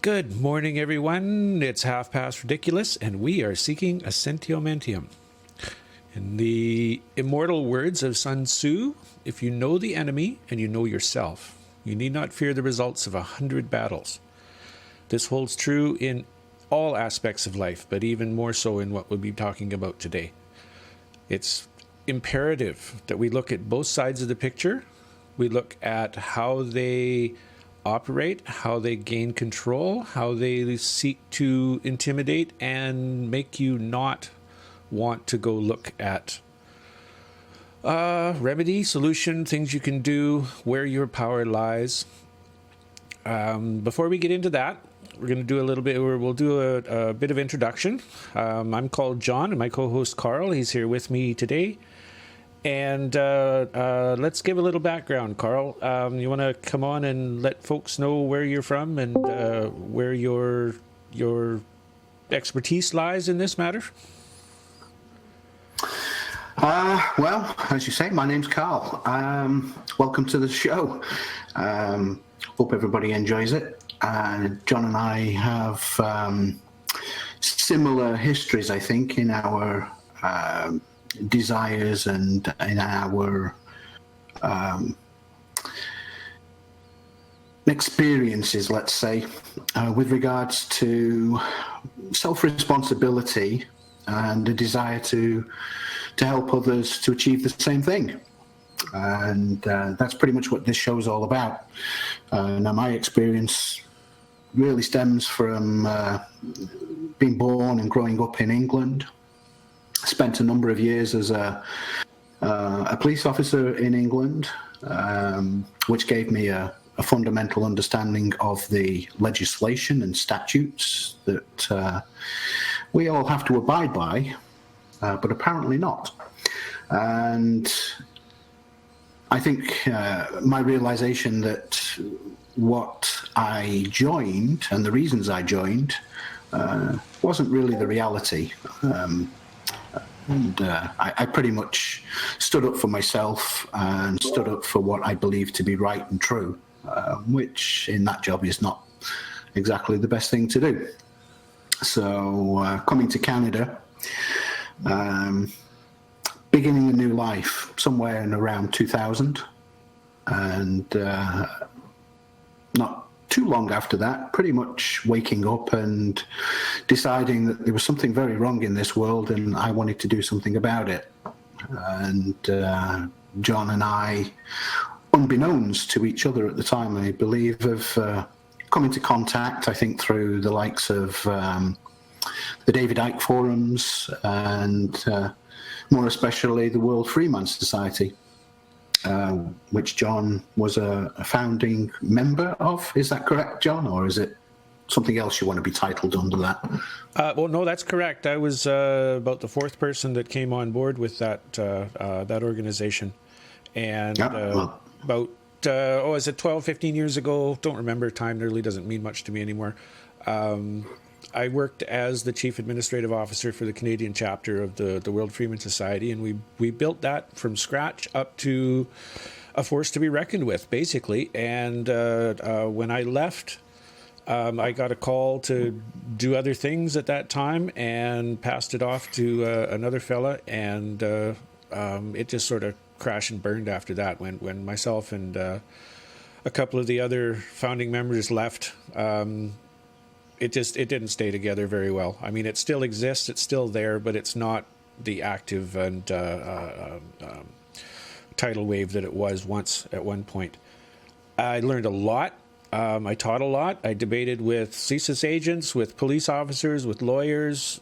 Good morning, everyone. It's half past ridiculous, and we are seeking Assentio Mentium. In the immortal words of Sun Tzu, if you know the enemy and you know yourself, you need not fear the results of 100 battles. This holds true in all aspects of life, but even more so in what we'll be talking about today. It's imperative that we look at both sides of the picture. We look at how they operate, how they gain control, how they seek to intimidate and make you not want to go look at remedy, solution, things you can do, where your power lies. Before we get into that, we're going to do we'll do a bit of introduction. I'm called John, and my co-host Carl, he's here with me today. And let's give a little background, Carl. You want to come on and let folks know where you're from and where your expertise lies in this matter? Well, as you say, my name's Carl. Welcome to the show. Hope everybody enjoys it. John and I have similar histories, I think, in our desires and in our experiences, let's say, with regards to self-responsibility and a desire to help others to achieve the same thing. And that's pretty much what this show is all about. Now, my experience really stems from being born and growing up in England. Spent a number of years as a police officer in England, which gave me a fundamental understanding of the legislation and statutes that we all have to abide by, but apparently not. And I think my realization that what I joined and the reasons I joined wasn't really the reality. And I pretty much stood up for myself and stood up for what I believe to be right and true, which in that job is not exactly the best thing to do. So coming to Canada, beginning a new life somewhere in around 2000, and not too long after that, pretty much waking up and deciding that there was something very wrong in this world and I wanted to do something about it. And John and I, unbeknownst to each other at the time, I believe, have come into contact, I think, through the likes of the David Icke forums and more especially the World Freeman Society, which John was a founding member of. Is that correct, John, or is it something else you want to be titled under that? Well, no, that's correct. I was about the fourth person that came on board with that organization. And about, is it 12, 15 years ago? Don't remember. Time really doesn't mean much to me anymore. I worked as the Chief Administrative Officer for the Canadian chapter of the World Freeman Society, and we built that from scratch up to a force to be reckoned with, basically. And when I left, I got a call to do other things at that time and passed it off to another fella, and it just sort of crashed and burned after that. When myself and a couple of the other founding members left, it didn't stay together very well. I mean, it still exists, it's still there, but it's not the active and tidal wave that it was once at one point. I learned a lot. I taught a lot. I debated with CSIS agents, with police officers, with lawyers.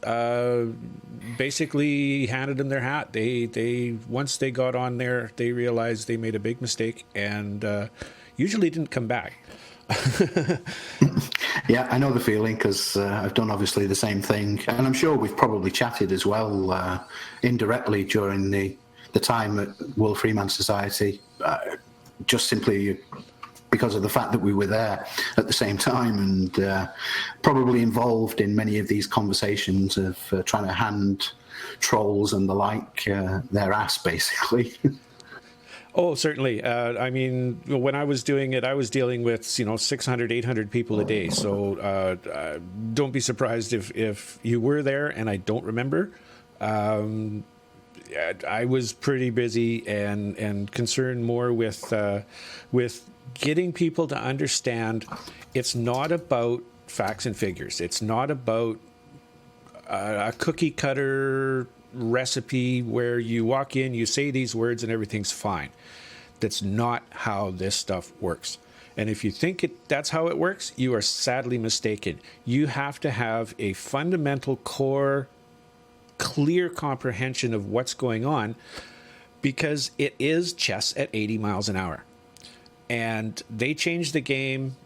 Basically, handed them their hat. They once they got on there, they realized they made a big mistake and usually didn't come back. Yeah, I know the feeling because I've done obviously the same thing, and I'm sure we've probably chatted as well indirectly during the time at World Freeman Society, just simply because of the fact that we were there at the same time and probably involved in many of these conversations of trying to hand trolls and the like their ass, basically. Oh, certainly. I mean, when I was doing it, I was dealing with 600, 800 people a day. So don't be surprised if you were there and I don't remember. I was pretty busy and concerned more with getting people to understand it's not about facts and figures. It's not about a cookie cutter recipe where you walk in, you say these words, and everything's fine. That's not how this stuff works. And if you think that's how it works, you are sadly mistaken. You have to have a fundamental core, clear comprehension of what's going on, because it is chess at 80 miles an hour. And they change the game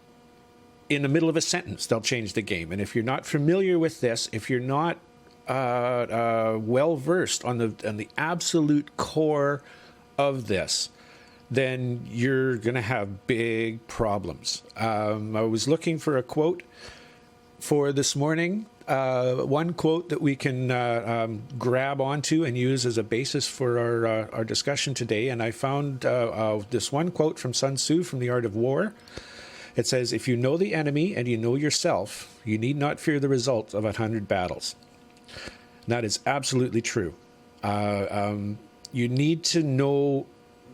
in the middle of a sentence. They'll change the game. And if you're not familiar with this, if you're not well versed on the absolute core of this, then you're going to have big problems. I was looking for a quote for this morning. One quote that we can grab onto and use as a basis for our discussion today. And I found this one quote from Sun Tzu from The Art of War. It says, "If you know the enemy and you know yourself, you need not fear the result of 100 battles." And that is absolutely true. You need to know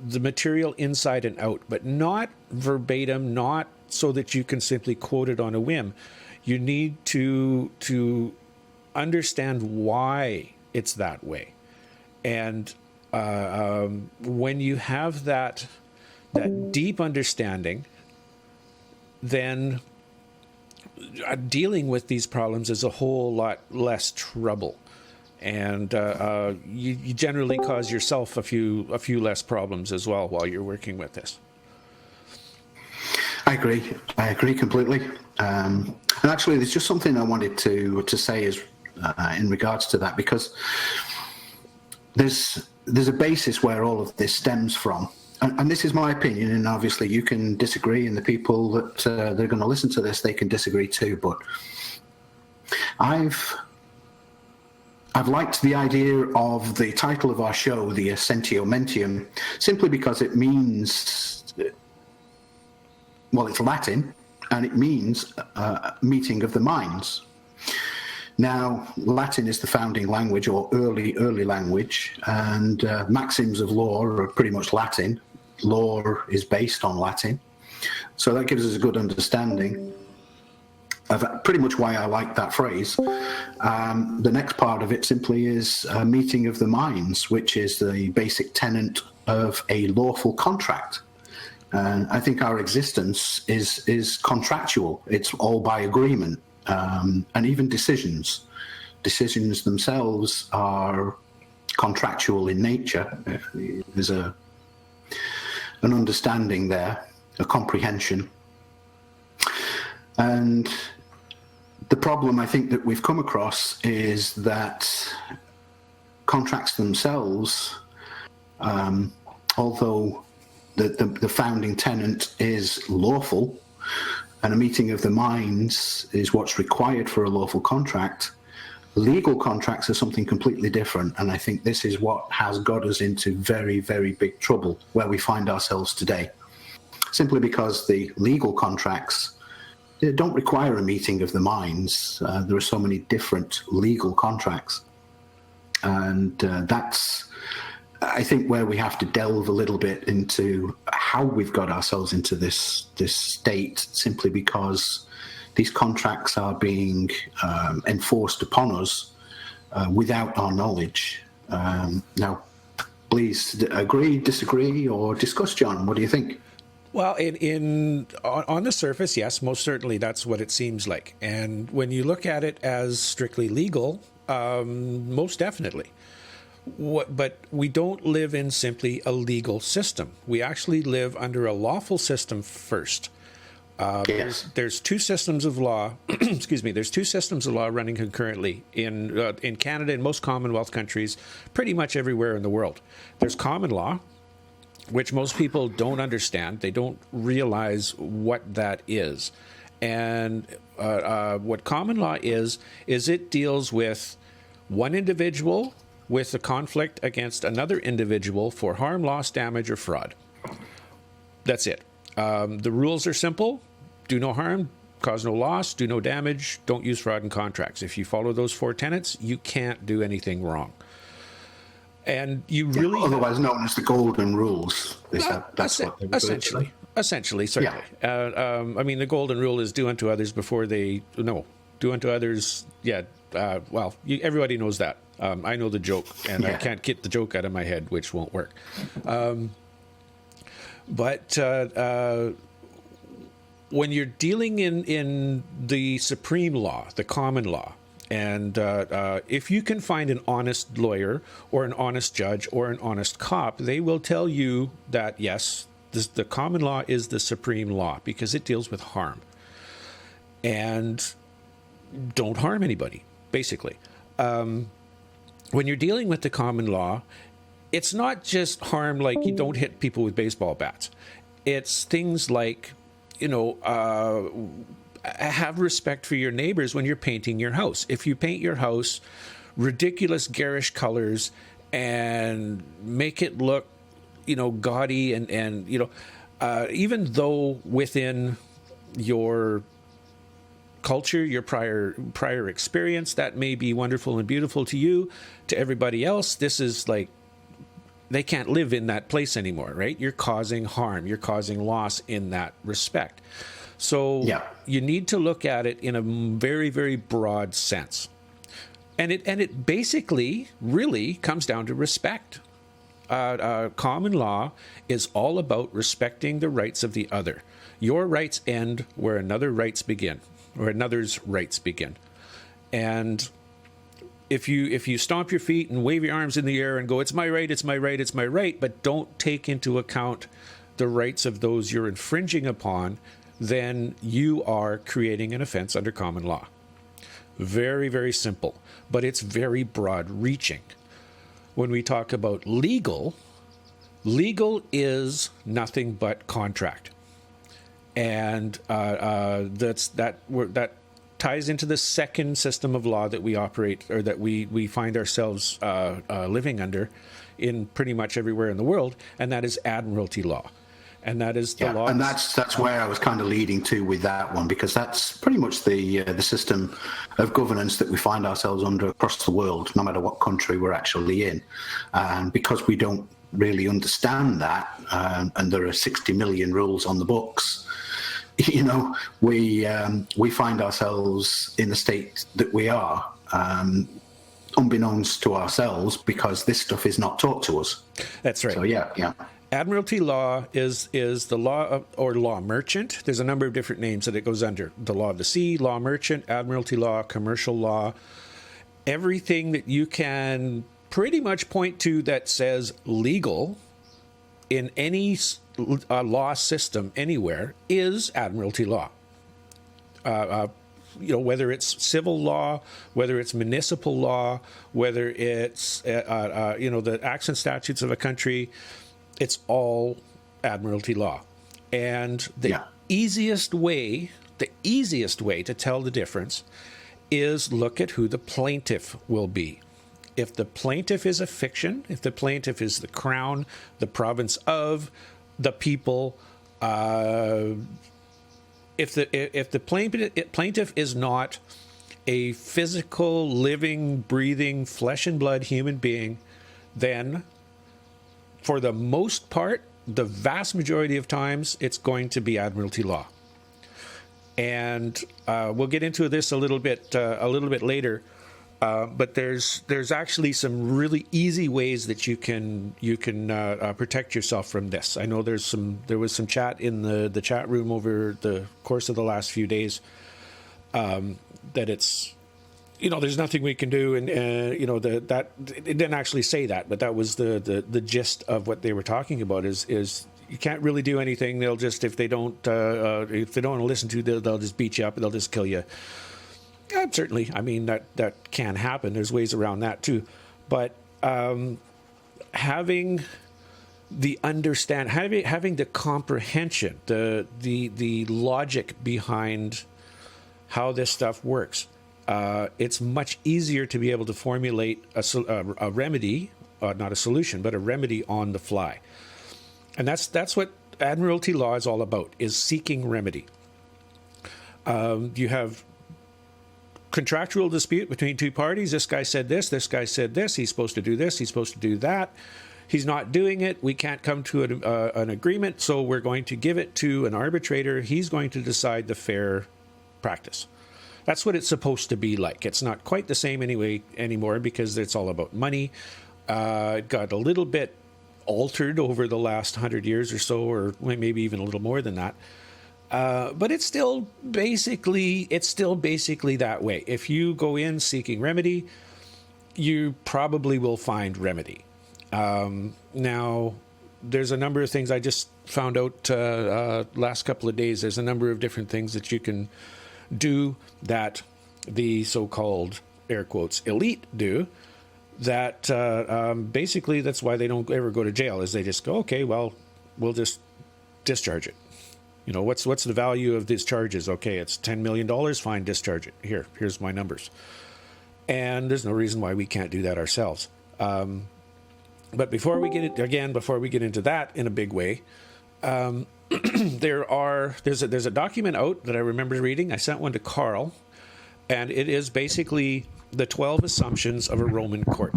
the material inside and out, but not verbatim, not so that you can simply quote it on a whim. You need to understand why it's that way. And when you have that deep understanding, then dealing with these problems is a whole lot less trouble. And you generally cause yourself a few less problems as well while you're working with this. I agree completely. And actually, there's just something I wanted to say is in regards to that, because there's a basis where all of this stems from. And this is my opinion, and obviously you can disagree, and the people that they're going to listen to this, they can disagree too. But I've liked the idea of the title of our show, the Assentio Mentium, simply because it means, well, it's Latin, and it means meeting of the minds. Now, Latin is the founding language, or early language, and maxims of law are pretty much Latin. Law is based on Latin. So that gives us a good understanding of pretty much why I like that phrase. The next part of it simply is a meeting of the minds, which is the basic tenet of a lawful contract. And I think our existence is contractual. It's all by agreement. And even decisions themselves are contractual in nature. There's an understanding there, a comprehension. And the problem I think that we've come across is that contracts themselves, although the founding tenet is lawful, and a meeting of the minds is what's required for a lawful contract, legal contracts are something completely different. And I think this is what has got us into very, very big trouble where we find ourselves today. Simply because the legal contracts, they don't require a meeting of the minds. There are so many different legal contracts. And that's, I think, where we have to delve a little bit into how we've got ourselves into this state, simply because these contracts are being enforced upon us without our knowledge. Now, please agree, disagree, or discuss, John. What do you think? Well, on the surface, yes, most certainly that's what it seems like. And when you look at it as strictly legal, most definitely. But we don't live in simply a legal system. We actually live under a lawful system first. Yes. There's two systems of law. Excuse me. There's two systems of law running concurrently in Canada and most Commonwealth countries, pretty much everywhere in the world. There's common law, which most people don't understand. They don't realize what that is. And what common law is it deals with one individual with a conflict against another individual for harm, loss, damage, or fraud. That's it. The rules are simple. Do no harm, cause no loss, do no damage, don't use fraud in contracts. If you follow those 4 tenets, you can't do anything wrong. And you really... Otherwise known as the golden rules. That's what they were essentially. Essentially, certainly. Yeah. I mean, the golden rule is do unto others before they... No, do unto others... Yeah, well, everybody knows that. I know the joke, and I can't get the joke out of my head, which won't work. But when you're dealing in the supreme law, the common law, and if you can find an honest lawyer or an honest judge or an honest cop, they will tell you that, yes, the common law is the supreme law because it deals with harm. And don't harm anybody, basically. When you're dealing with the common law, it's not just harm like you don't hit people with baseball bats. It's things like, have respect for your neighbors when you're painting your house. If you paint your house ridiculous garish colors and make it look, gaudy and even though within your culture, your prior experience, that may be wonderful and beautiful to you, to everybody else, this is like, they can't live in that place anymore, right? You're causing harm. You're causing loss in that respect. So you need to look at it in a very, very broad sense. And it basically really comes down to respect. Common law is all about respecting the rights of the other. Your rights end where another's rights begin. And if you stomp your feet and wave your arms in the air and go, it's my right, it's my right, it's my right, but don't take into account the rights of those you're infringing upon, then you are creating an offense under common law. Very, very simple, but it's very broad-reaching. When we talk about legal is nothing but contract. And that ties into the second system of law that we operate, or that we find ourselves living under in pretty much everywhere in the world, and that is admiralty law. And that is the law. And that's where I was kind of leading to with that one, because that's pretty much the system of governance that we find ourselves under across the world, no matter what country we're actually in. And because we don't really understand that, and there are 60 million rules on the books, we find ourselves in the state that we are, unbeknownst to ourselves, because this stuff is not taught to us. That's right. So yeah. Admiralty law is the law of, or law merchant. There's a number of different names that it goes under. The law of the sea, law merchant, admiralty law, commercial law. Everything that you can pretty much point to that says legal in any law system anywhere is admiralty law. Whether it's civil law, whether it's municipal law, whether it's the acts and statutes of a country, it's all admiralty law. And the easiest way to tell the difference is look at who the plaintiff will be. If the plaintiff is a fiction, if the plaintiff is the crown, the province of, the people, if the plaintiff is not a physical, living, breathing, flesh and blood human being, then for the most part, the vast majority of times, it's going to be admiralty law. And we'll get into this a little bit later. But there's actually some really easy ways that you can protect yourself from this. I know there was some chat in the chat room over the course of the last few days that it's there's nothing we can do, and that it didn't actually say that, but that was the gist of what they were talking about is you can't really do anything. They'll just if they don't want to listen to you, they'll just beat you up and they'll just kill you. Certainly, I mean that can happen. There's ways around that too, but having the comprehension, the logic behind how this stuff works, it's much easier to be able to formulate a remedy, not a solution, but a remedy on the fly. And that's what admiralty law is all about, is seeking remedy. You have contractual dispute between two parties. This guy said this guy said this. He's supposed to do this, he's supposed to do that. He's not doing it. We can't come to an agreement, so we're going to give it to an arbitrator. He's going to decide the fair practice. That's what it's supposed to be like. It's not quite the same anymore because it's all about money. It got a little bit altered over the last 100 years or so, or maybe even a little more than that. But it's still basically that way. If you go in seeking remedy, you probably will find remedy. Now, there's a number of things I just found out last couple of days. There's a number of different things that you can do that the so-called, air quotes, elite do, that basically that's why they don't ever go to jail, is they just go, okay, well, we'll just discharge it. You know, what's the value of these charges? Okay, it's $10 million, fine, discharge it. Here's my numbers. And there's no reason why we can't do that ourselves. But before we get into that in a big way, there's a document out that I remember reading. I sent one to Carl, and it is basically the 12 assumptions of a Roman court.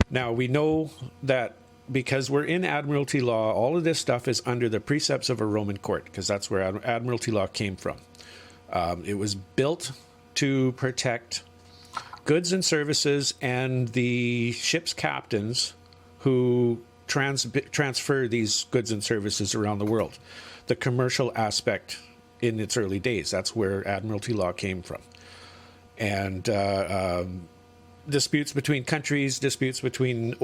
Now, we know that because we're in admiralty law, all of this stuff is under the precepts of a Roman court, because that's where admiralty law came from. It was built to protect goods and services and the ship's captains who transfer these goods and services around the world. The commercial aspect in its early days, that's where admiralty law came from. And disputes between countries, disputes between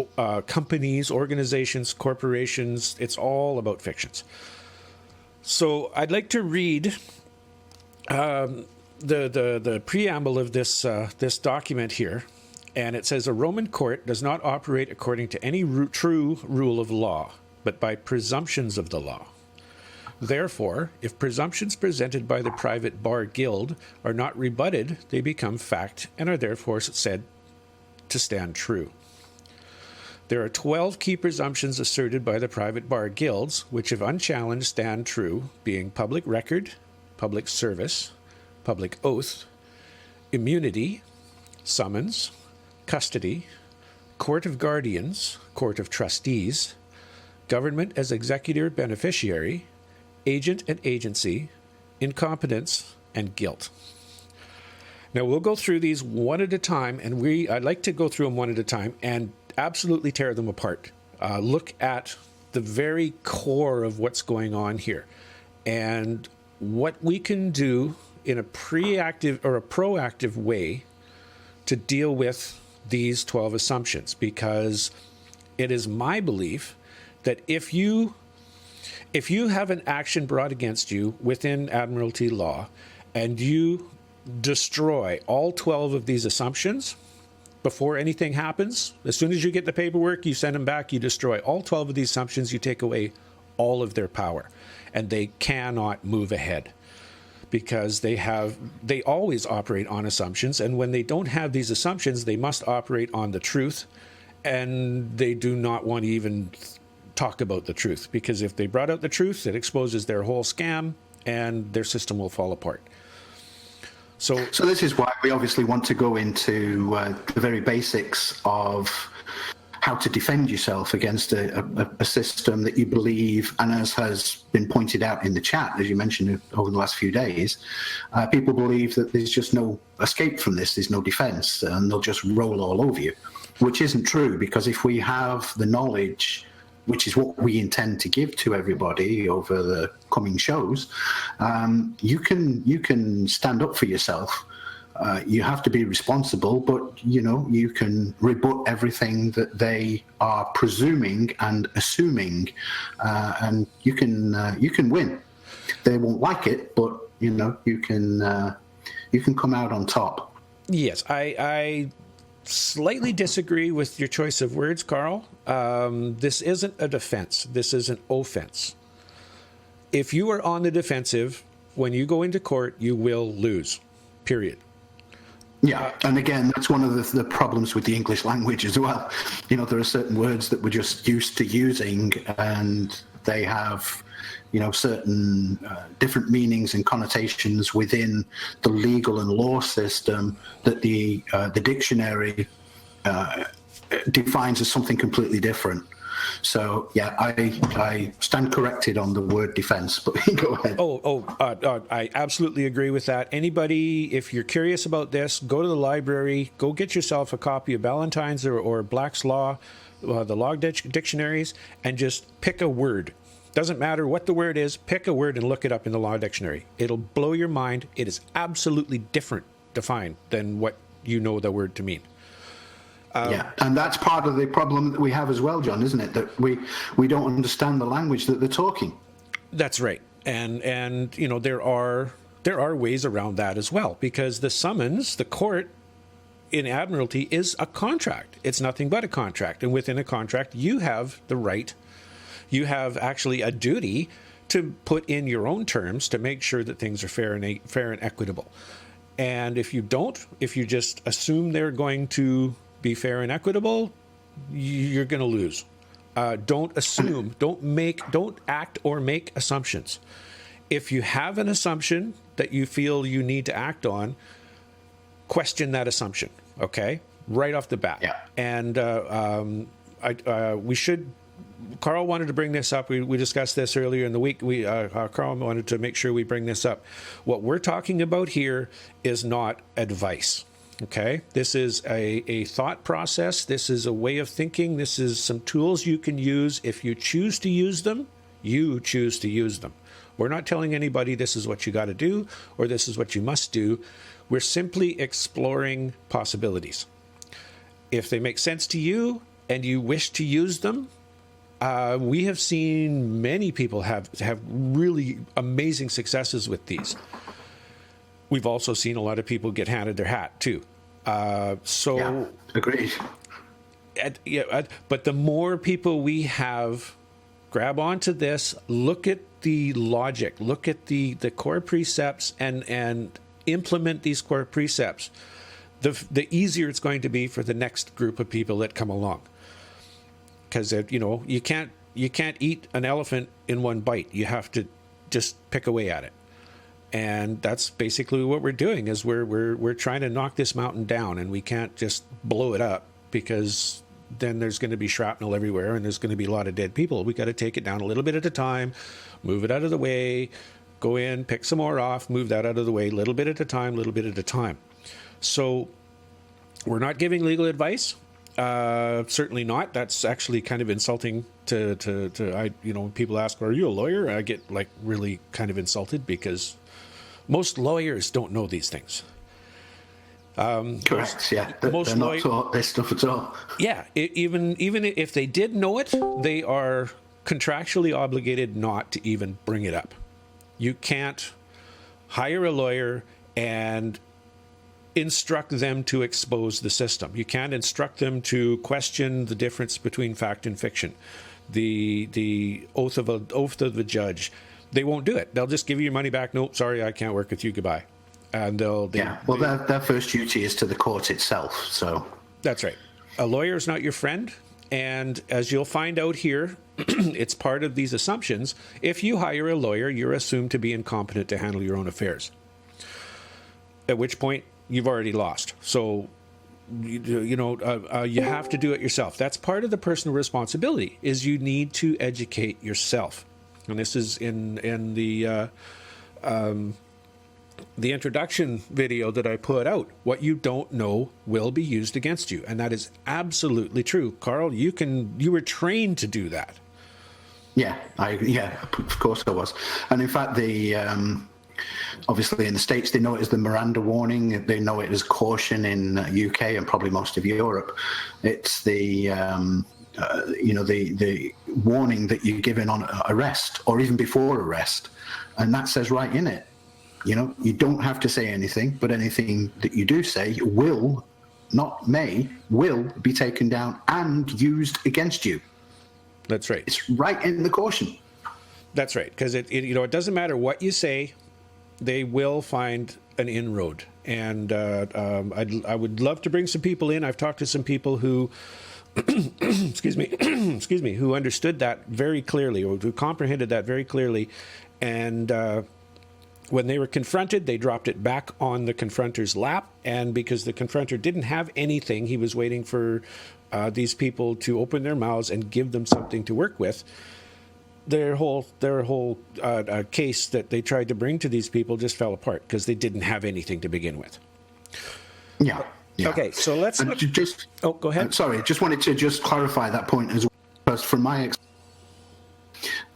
companies, organizations, corporations, it's all about fictions. So I'd like to read the preamble of this document here, and it says, a Roman court does not operate according to any true rule of law, but by presumptions of the law. Therefore, if presumptions presented by the private bar guild are not rebutted, they become fact and are therefore said to stand true. There are 12 key presumptions asserted by the private bar guilds, which if unchallenged stand true, being public record, public service, public oath, immunity, summons, custody, court of guardians, court of trustees, government as executor beneficiary, agent and agency, incompetence, and guilt. Now, we'll go through these one at a time, and I'd like to go through them one at a time and absolutely tear them apart. Look at the very core of what's going on here and what we can do in a proactive way to deal with these 12 assumptions, because it is my belief that if you have an action brought against you within admiralty law and you destroy all 12 of these assumptions before anything happens, as soon as you get the paperwork, you send them back, you destroy all 12 of these assumptions, you take away all of their power, and they cannot move ahead. Because they always operate on assumptions, and when they don't have these assumptions, they must operate on the truth, and they do not want to even talk about the truth, because if they brought out the truth, it exposes their whole scam, and their system will fall apart. So this is why we obviously want to go into the very basics of how to defend yourself against a system that you believe, and as has been pointed out in the chat, as you mentioned over the last few days, people believe that there's just no escape from this, there's no defense, and they'll just roll all over you, which isn't true, because if we have the knowledge, which is what we intend to give to everybody over the coming shows, you can stand up for yourself. You have to be responsible, but you can rebut everything that they are presuming and assuming, and you can win. They won't like it, but you can come out on top. Yes, I slightly disagree with your choice of words, Carl. This isn't a defense. This is an offense. If you are on the defensive, when you go into court, you will lose. Period. Yeah, and again, that's one of the problems with the English language as well. You know, there are certain words that we're just used to using, and they have, you know, certain different meanings and connotations within the legal and law system that the dictionary defines as something completely different. So, yeah, I stand corrected on the word defense, but go ahead. I absolutely agree with that. Anybody, if you're curious about this, go to the library, go get yourself a copy of Ballantyne's or Black's Law, the law dictionaries, and just pick a word. Doesn't matter what the word is, pick a word and look it up in the law dictionary. It'll blow your mind. It is absolutely different defined than what you know the word to mean. Yeah, and that's part of the problem that we have as well, John, isn't it? That we don't understand the language that they're talking. That's right, and you know there are ways around that as well, because the summons, the court in Admiralty is a contract. It's nothing but a contract, and within a contract, you have the right, you have actually a duty to put in your own terms to make sure that things are fair and equitable. And if you don't, if you just assume they're going to be fair and equitable, you're going to lose. Don't assume, don't act or make assumptions. If you have an assumption that you feel you need to act on, question that assumption, okay? Right off the bat. Yeah. And we should, Carl wanted to bring this up. We discussed this earlier in the week. Carl wanted to make sure we bring this up. What we're talking about here is not advice. Okay, this is a thought process. This is a way of thinking. This is some tools you can use. If you choose to use them, you choose to use them. We're not telling anybody this is what you got to do or this is what you must do. We're simply exploring possibilities. If they make sense to you and you wish to use them, we have seen many people have really amazing successes with these. We've also seen a lot of people get handed their hat too. Yeah, agreed. But the more people we have grab onto this, look at the logic, look at the core precepts, and implement these core precepts, the easier it's going to be for the next group of people that come along. Because you know, you can't eat an elephant in one bite. You have to just pick away at it. And that's basically what we're doing, is we're trying to knock this mountain down, and we can't just blow it up, because then there's going to be shrapnel everywhere and there's going to be a lot of dead people. We got to take it down a little bit at a time, move it out of the way, go in, pick some more off, move that out of the way, little bit at a time. So we're not giving legal advice. Certainly not. That's actually kind of insulting to you know, when people ask, are you a lawyer? I get like really kind of insulted, because most lawyers don't know these things. Correct. Yeah, they're not taught this stuff at all. Yeah, even if they did know it, they are contractually obligated not to even bring it up. You can't hire a lawyer and instruct them to expose the system. You can't instruct them to question the difference between fact and fiction, the oath of the judge. They won't do it. They'll just give you your money back. Nope, sorry, I can't work with you. Goodbye. And their first duty is to the court itself. So that's right. A lawyer is not your friend, and as you'll find out here, it's part of these assumptions. If you hire a lawyer, you're assumed to be incompetent to handle your own affairs. At which point, you've already lost. So, you have to do it yourself. That's part of the personal responsibility, is you need to educate yourself. And this is in the introduction video that I put out. What you don't know will be used against you. And that is absolutely true. Carl, you were trained to do that. Yeah, of course I was. And in fact, obviously in the States, they know it as the Miranda warning. They know it as caution in UK and probably most of Europe. It's the warning that you're given on arrest or even before arrest. And that says right in it, you don't have to say anything, but anything that you do say will be taken down and used against you. That's right. It's right in the caution. That's right. Because it doesn't matter what you say, they will find an inroad. And I would love to bring some people in. I've talked to some people who, excuse me, who understood that very clearly, or who comprehended that very clearly. And when they were confronted, they dropped it back on the confronter's lap. And because the confronter didn't have anything, he was waiting for these people to open their mouths and give them something to work with. Their whole case that they tried to bring to these people just fell apart because they didn't have anything to begin with. Yeah. Okay, so let's look. Go ahead. Sorry, just wanted to just clarify that point as well. Because from my experience,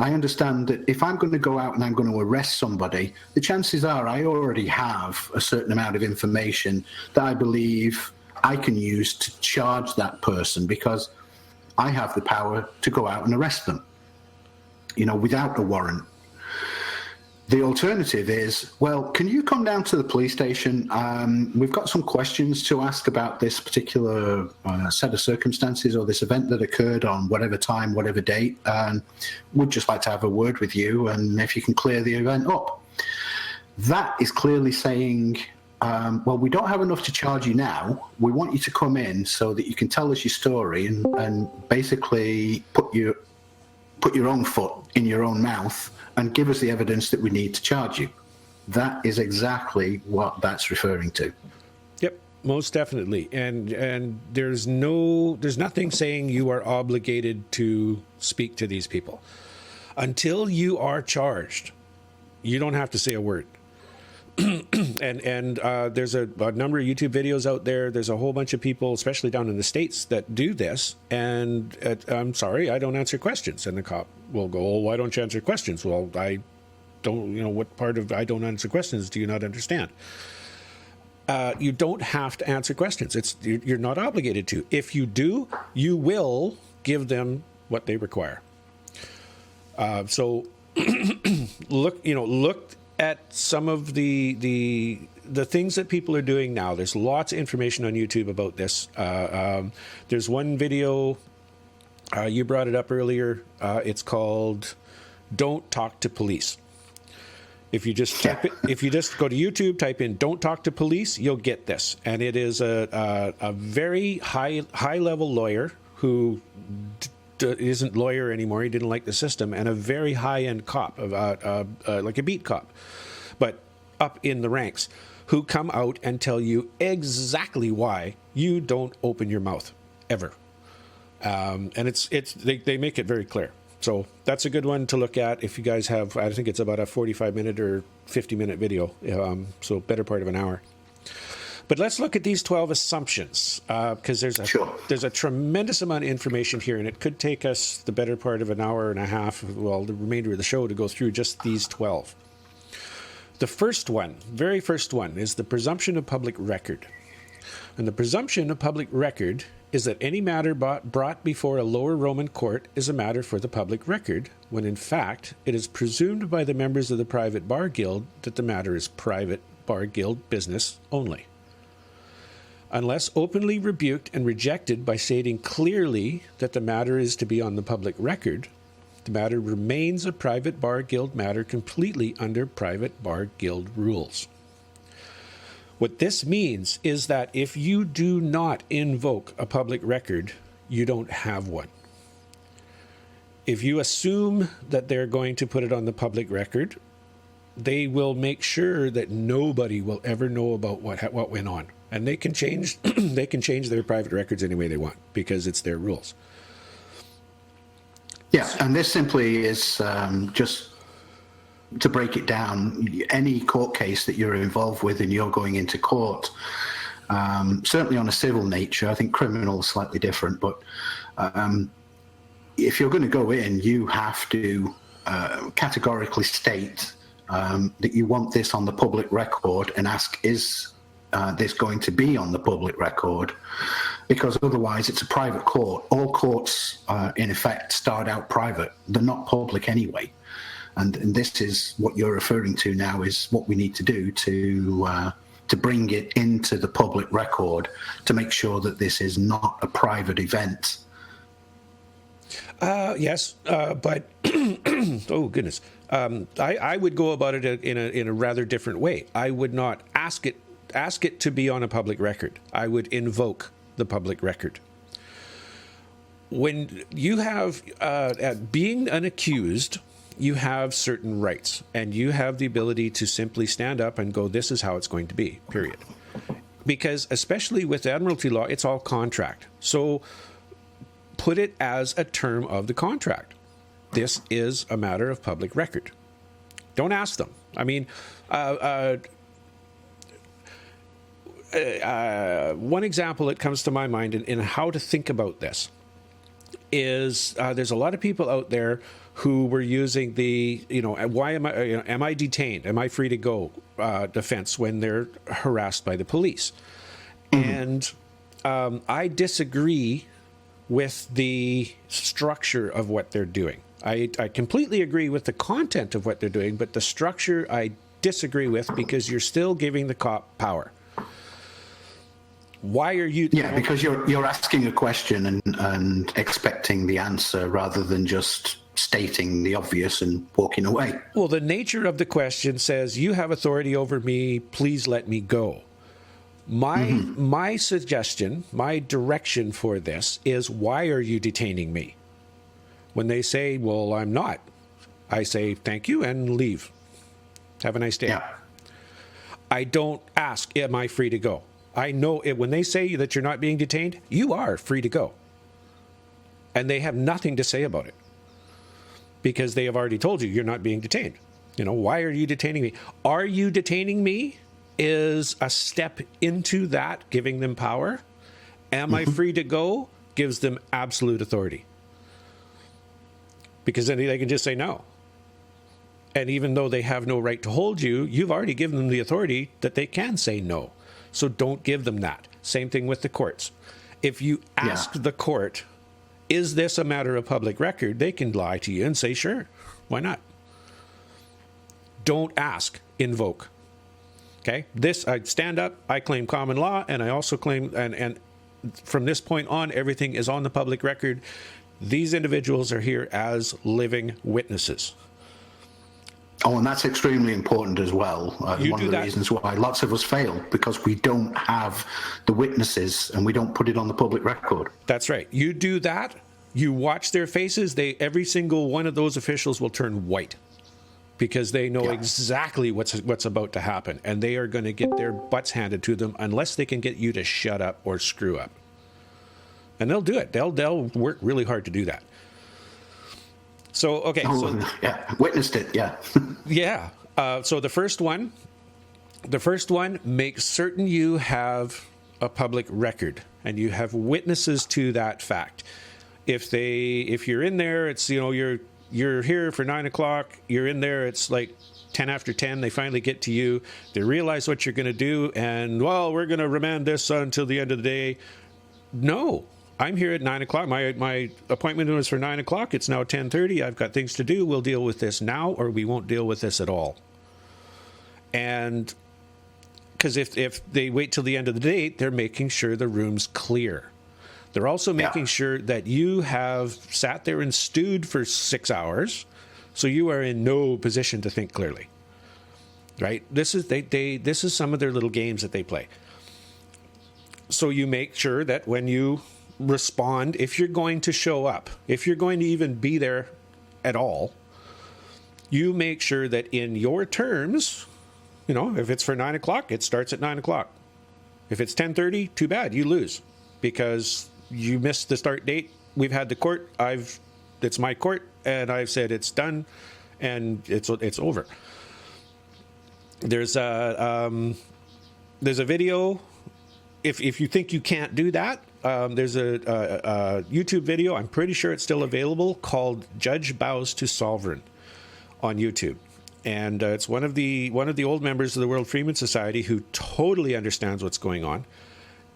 I understand that if I'm going to go out and I'm going to arrest somebody, the chances are I already have a certain amount of information that I believe I can use to charge that person because I have the power to go out and arrest them, without a warrant. The alternative is, well, can you come down to the police station? We've got some questions to ask about this particular set of circumstances or this event that occurred on whatever time, whatever date, and we'd just like to have a word with you, and if you can clear the event up. That is clearly saying, well, we don't have enough to charge you now. We want you to come in so that you can tell us your story and basically put your own foot in your own mouth and give us the evidence that we need to charge you. That is exactly what that's referring to. Yep, most definitely. And there's nothing saying you are obligated to speak to these people. Until you are charged, you don't have to say a word. and there's a number of YouTube videos out there. There's a whole bunch of people, especially down in the States, that do this. And I'm sorry, I don't answer questions. And the cop will go, oh, why don't you answer questions? Well, I don't, what part of I don't answer questions do you not understand? You don't have to answer questions. You're not obligated to. If you do, you will give them what they require. So look at some of the things that people are doing now. There's lots of information on YouTube about this. There's one video, you brought it up earlier. It's called "Don't Talk to Police." If you just if you just go to YouTube, type in "Don't Talk to Police," you'll get this. And it is a very high level lawyer who isn't lawyer anymore. He didn't like the system, and a very high end cop, like a beat cop, but up in the ranks, who come out and tell you exactly why you don't open your mouth ever. And they make it very clear. So that's a good one to look at if you guys have. I think it's about a 45-minute or 50-minute video, so better part of an hour. But let's look at these 12 assumptions, because there's a tremendous amount of information here, and it could take us the better part of an hour and a half, well, the remainder of the show, to go through just these 12. The first one, very first one, is the presumption of public record. And the presumption of public record is that any matter brought before a lower Roman court is a matter for the public record, when in fact it is presumed by the members of the private bar guild that the matter is private bar guild business only. Unless openly rebuked and rejected by stating clearly that the matter is to be on the public record, the matter remains a private bar guild matter completely under private bar guild rules. What this means is that if you do not invoke a public record, you don't have one. If you assume that they're going to put it on the public record, they will make sure that nobody will ever know about what went on. And they can change their private records any way they want because it's their rules. Yeah, and this simply is just to break it down. Any court case that you're involved with and you're going into court, certainly on a civil nature, I think criminal is slightly different, but if you're going to go in, you have to categorically state that you want this on the public record and ask, is this going to be on the public record? Because otherwise it's a private court. All courts, in effect, start out private. They're not public anyway. And this is what you're referring to now, is what we need to do to bring it into the public record to make sure that this is not a private event. Yes, but oh goodness, I would go about it in a rather different way. I would not ask it ask it to be on a public record. I would invoke the public record. When you have, being an accused, you have certain rights, and you have the ability to simply stand up and go, this is how it's going to be, period. Because especially with admiralty law, it's all contract. So put it as a term of the contract. This is a matter of public record. Don't ask them. I mean, one example that comes to my mind in how to think about this is there's a lot of people out there who were using the, why am I detained? Am I free to go defense when they're harassed by the police? Mm-hmm. And I disagree with the structure of what they're doing. I completely agree with the content of what they're doing, but the structure I disagree with, because you're still giving the cop power. Why are you... Yeah, because you're asking a question and expecting the answer rather than just stating the obvious and walking away. Well, the nature of the question says, you have authority over me, please let me go. My suggestion, my direction for this is, why are you detaining me? When they say, well, I'm not, I say, thank you, and leave. Have a nice day. Yeah. I don't ask, am I free to go? I know it, when they say that you're not being detained, you are free to go. And they have nothing to say about it, because they have already told you you're not being detained. Why are you detaining me? Are you detaining me is a step into that, giving them power. Am I free to go? Gives them absolute authority. Because then they can just say no. And even though they have no right to hold you, you've already given them the authority that they can say no. So don't give them that. Same thing with the courts. If you ask the court, is this a matter of public record? They can lie to you and say, sure, why not? Don't ask, invoke. Okay? I stand up, I claim common law, and I also claim, and from this point on, everything is on the public record. These individuals are here as living witnesses. Oh, and that's extremely important as well. One of the reasons why lots of us fail, because we don't have the witnesses and we don't put it on the public record. That's right. You do that, you watch their faces, every single one of those officials will turn white, because they know exactly what's about to happen, and they are going to get their butts handed to them unless they can get you to shut up or screw up. And they'll do it. They'll work really hard to do that. So, okay. Witnessed it, yeah. So the first one, make certain you have a public record and you have witnesses to that fact. If you're in there, it's, you're here for 9 o'clock, you're in there, it's like 10 after 10, they finally get to you, they realize what you're going to do, and, well, we're going to remand this until the end of the day. No. I'm here at 9 o'clock. My appointment was for 9 o'clock. It's now 10:30. I've got things to do. We'll deal with this now, or we won't deal with this at all. And because if they wait till the end of the day, they're making sure the room's clear. They're also making sure that you have sat there and stewed for 6 hours, so you are in no position to think clearly. Right? This is some of their little games that they play. So you make sure that when you respond, if you're going to show up, if you're going to even be there at all, you make sure that in your terms, if it's for 9 o'clock, it starts at 9 o'clock. If it's 10:30, too bad, you lose, because you missed the start date. We've had the court. It's my court, and I've said it's done, and it's over. There's a video. If you think you can't do that, there's a YouTube video, I'm pretty sure it's still available, called Judge Bows to Sovereign on YouTube. And it's one of the old members of the World Freeman Society who totally understands what's going on.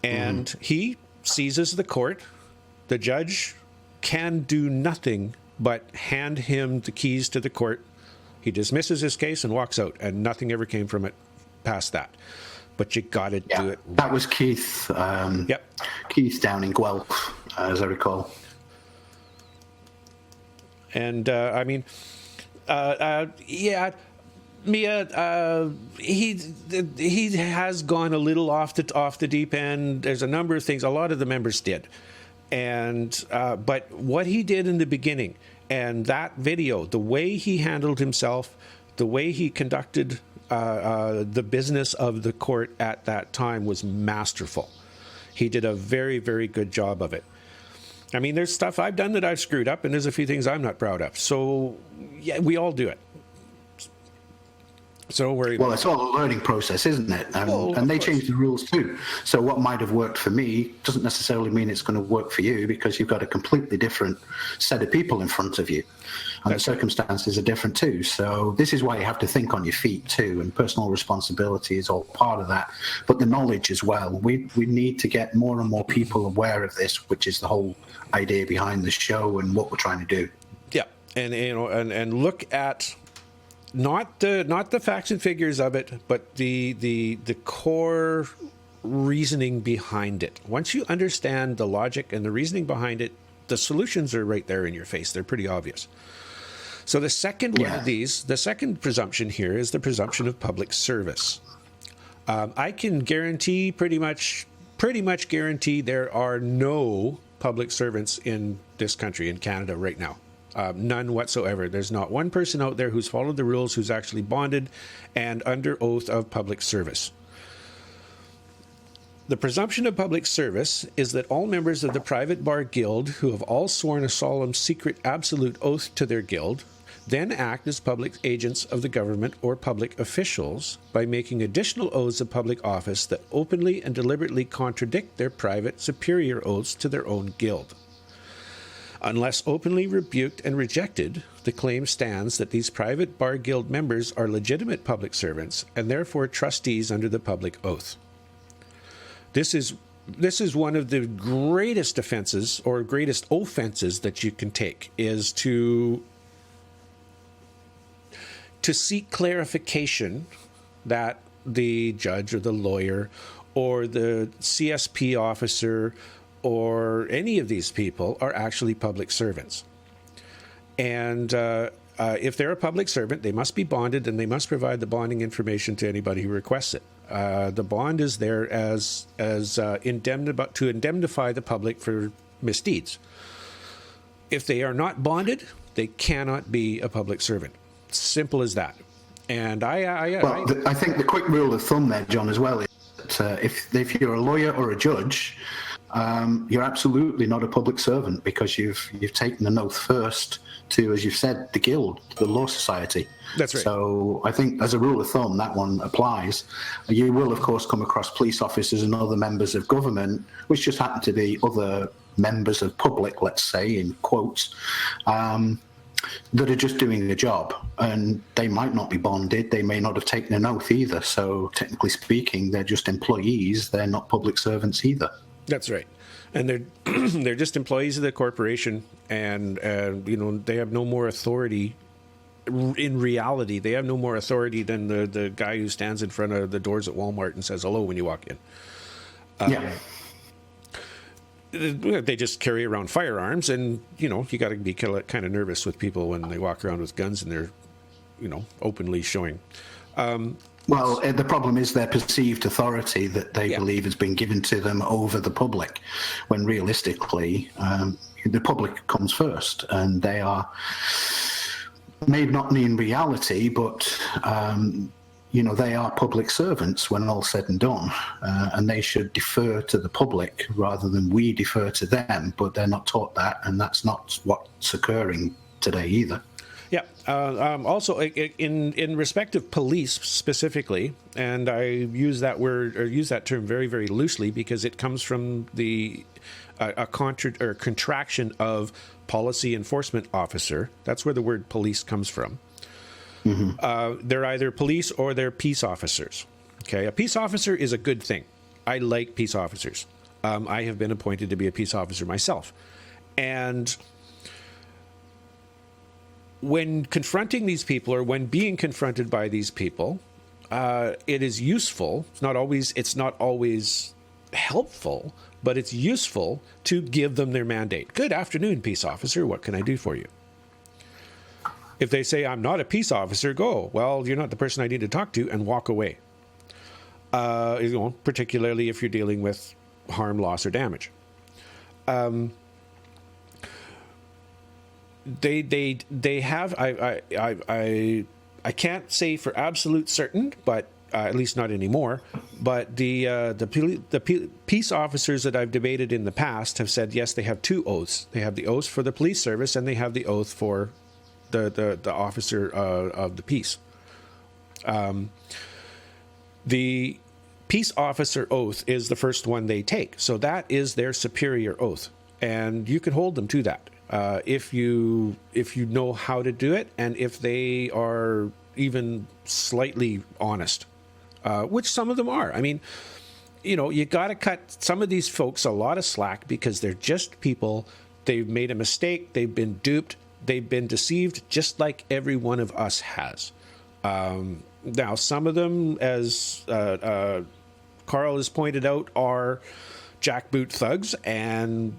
And he seizes the court. The judge can do nothing but hand him the keys to the court. He dismisses his case and walks out, and nothing ever came from it past that. But you got to do it. That was Keith. Keith down in Guelph, as I recall. And Mia, he has gone a little off the deep end. There's a number of things. A lot of the members did, and but what he did in the beginning and that video, the way he handled himself, the way he conducted the business of the court at that time was masterful. He did a very, very good job of it. I mean, there's stuff I've done that I've screwed up, and there's a few things I'm not proud of. So, yeah, we all do it. So don't worry. Well, it's all a learning process, isn't it? And they changed the rules too. So what might have worked for me doesn't necessarily mean it's going to work for you, because you've got a completely different set of people in front of you. And the circumstances are different too. So this is why you have to think on your feet too, and personal responsibility is all part of that. But the knowledge as well. We need to get more and more people aware of this, which is the whole idea behind the show and what we're trying to do. Yeah, and look at not the facts and figures of it, but the core reasoning behind it. Once you understand the logic and the reasoning behind it, the solutions are right there in your face. They're pretty obvious. So the second one of these, the second presumption here is the presumption of public service. I can guarantee, pretty much guarantee, there are no public servants in this country, in Canada right now. None whatsoever. There's not one person out there who's followed the rules, who's actually bonded and under oath of public service. The presumption of public service is that all members of the private bar guild who have all sworn a solemn, secret, absolute oath to their guild then act as public agents of the government or public officials by making additional oaths of public office that openly and deliberately contradict their private superior oaths to their own guild. Unless openly rebuked and rejected, the claim stands that these private bar guild members are legitimate public servants and therefore trustees under the public oath. This is one of the greatest offenses or greatest offenses that you can take, is to seek clarification that the judge or the lawyer or the CSP officer or any of these people are actually public servants. And if they're a public servant, they must be bonded, and they must provide the bonding information to anybody who requests it. The bond is there to indemnify the public for misdeeds. If they are not bonded, they cannot be a public servant. Simple as that. And I think the quick rule of thumb there, John, as well, is that if you're a lawyer or a judge, you're absolutely not a public servant, because you've taken an oath first to, as you've said, the guild, the law society. That's right. So I think as a rule of thumb, that one applies. You will, of course, come across police officers and other members of government, which just happen to be other members of public, let's say, in quotes, that are just doing the job, and they might not be bonded. They may not have taken an oath either. So technically speaking, they're just employees. They're not public servants either. That's right. And they're just employees of the corporation, and they have no more authority. In reality, they have no more authority than the guy who stands in front of the doors at Walmart and says hello when you walk in. They just carry around firearms, and you got to be kind of nervous with people when they walk around with guns and they're openly showing. Well, the problem is their perceived authority that they believe has been given to them over the public, when realistically the public comes first, and they are, maybe not in reality, but they are public servants when all said and done, and they should defer to the public rather than we defer to them, but they're not taught that, and that's not what's occurring today either. Yeah. Also, in respect of police specifically, and I use that word or use that term very, very loosely because it comes from a contraction of policy enforcement officer. That's where the word police comes from. Mm-hmm. They're either police or they're peace officers. Okay, a peace officer is a good thing. I like peace officers. I have been appointed to be a peace officer myself, and when confronting these people, or when being confronted by these people, it is useful. It's not always helpful, but it's useful to give them their mandate. Good afternoon, peace officer. What can I do for you? If they say, I'm not a peace officer, go, well, you're not the person I need to talk to, and walk away. Particularly if you're dealing with harm, loss, or damage. They have, I can't say for absolute certain, but at least not anymore. But the peace officers that I've debated in the past have said yes, they have two oaths. They have the oath for the police service, and they have the oath for the officer of the peace. The peace officer oath is the first one they take, so that is their superior oath, and you can hold them to that if you know how to do it, and if they are even slightly honest, which some of them are. I mean, you got to cut some of these folks a lot of slack because they're just people. They've made a mistake. They've been duped. They've been deceived, just like every one of us has. Now, some of them, as Carl has pointed out, are jackboot thugs and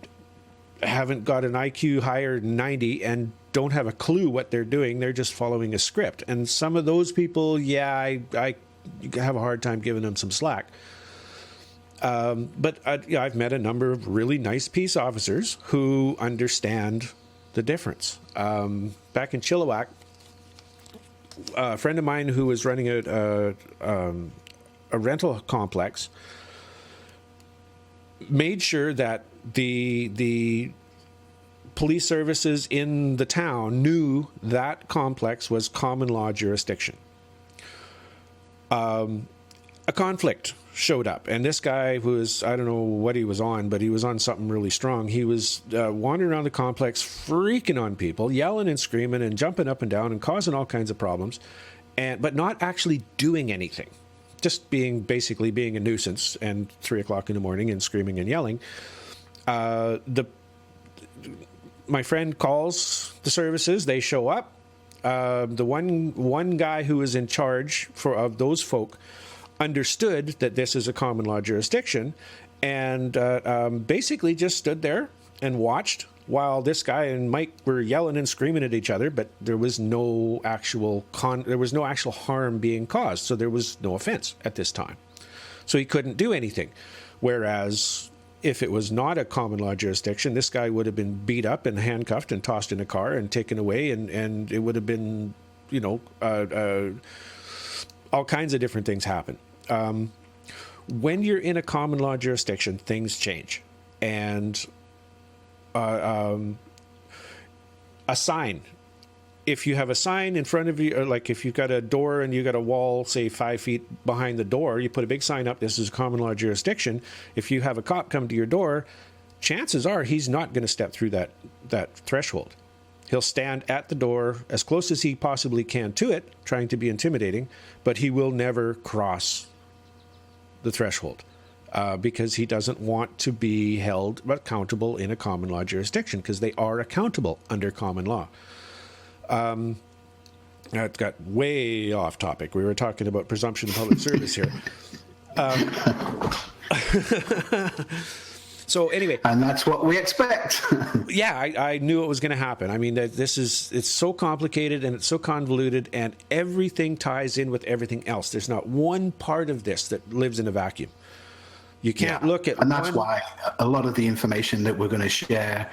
haven't got an IQ higher than 90 and don't have a clue what they're doing. They're just following a script. And some of those people, I have a hard time giving them some slack. But I've met a number of really nice peace officers who understand the difference. Back in Chilliwack, a friend of mine who was running a rental complex made sure that the police services in the town knew that complex was common law jurisdiction. A conflict showed up, and this guy was, I don't know what he was on, but he was on something really strong. He was wandering around the complex, freaking on people, yelling and screaming and jumping up and down and causing all kinds of problems, but not actually doing anything, just basically being a nuisance, and 3 o'clock in the morning and screaming and yelling. My friend calls the services, they show up. The one guy who was in charge of those folk understood that this is a common law jurisdiction, and basically just stood there and watched while this guy and Mike were yelling and screaming at each other, but there was no actual harm being caused, so there was no offense at this time. So he couldn't do anything. Whereas if it was not a common law jurisdiction, this guy would have been beat up and handcuffed and tossed in a car and taken away, and it would have been, all kinds of different things happen. When you're in a common law jurisdiction, things change. And a sign. If you have a sign in front of you, or like if you've got a door and you've got a wall, say 5 feet behind the door, you put a big sign up, this is a common law jurisdiction. If you have a cop come to your door, chances are he's not going to step through that threshold. He'll stand at the door as close as he possibly can to it, trying to be intimidating, but he will never cross the threshold because he doesn't want to be held accountable in a common law jurisdiction, because they are accountable under common law. That got way off topic. We were talking about presumption of public service here. So anyway, and that's what we expect. Yeah, I knew it was going to happen. I mean, it's so complicated and it's so convoluted, and everything ties in with everything else. There's not one part of this that lives in a vacuum. You can't look at, and that's why a lot of the information that we're going to share,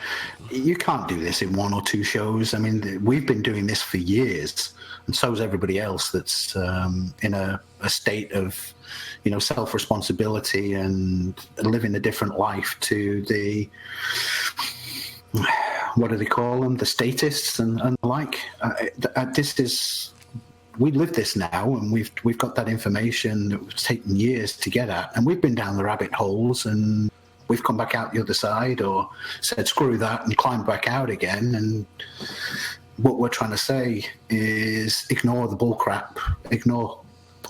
you can't do this in 1 or 2 shows. I mean, we've been doing this for years, and so is everybody else that's in a state of, self-responsibility and living a different life to the, what do they call them, the statists and the like. We live this now, and we've got that information that was taken years to get at, and we've been down the rabbit holes, and we've come back out the other side, or said screw that and climbed back out again. And what we're trying to say is ignore the bullcrap, ignore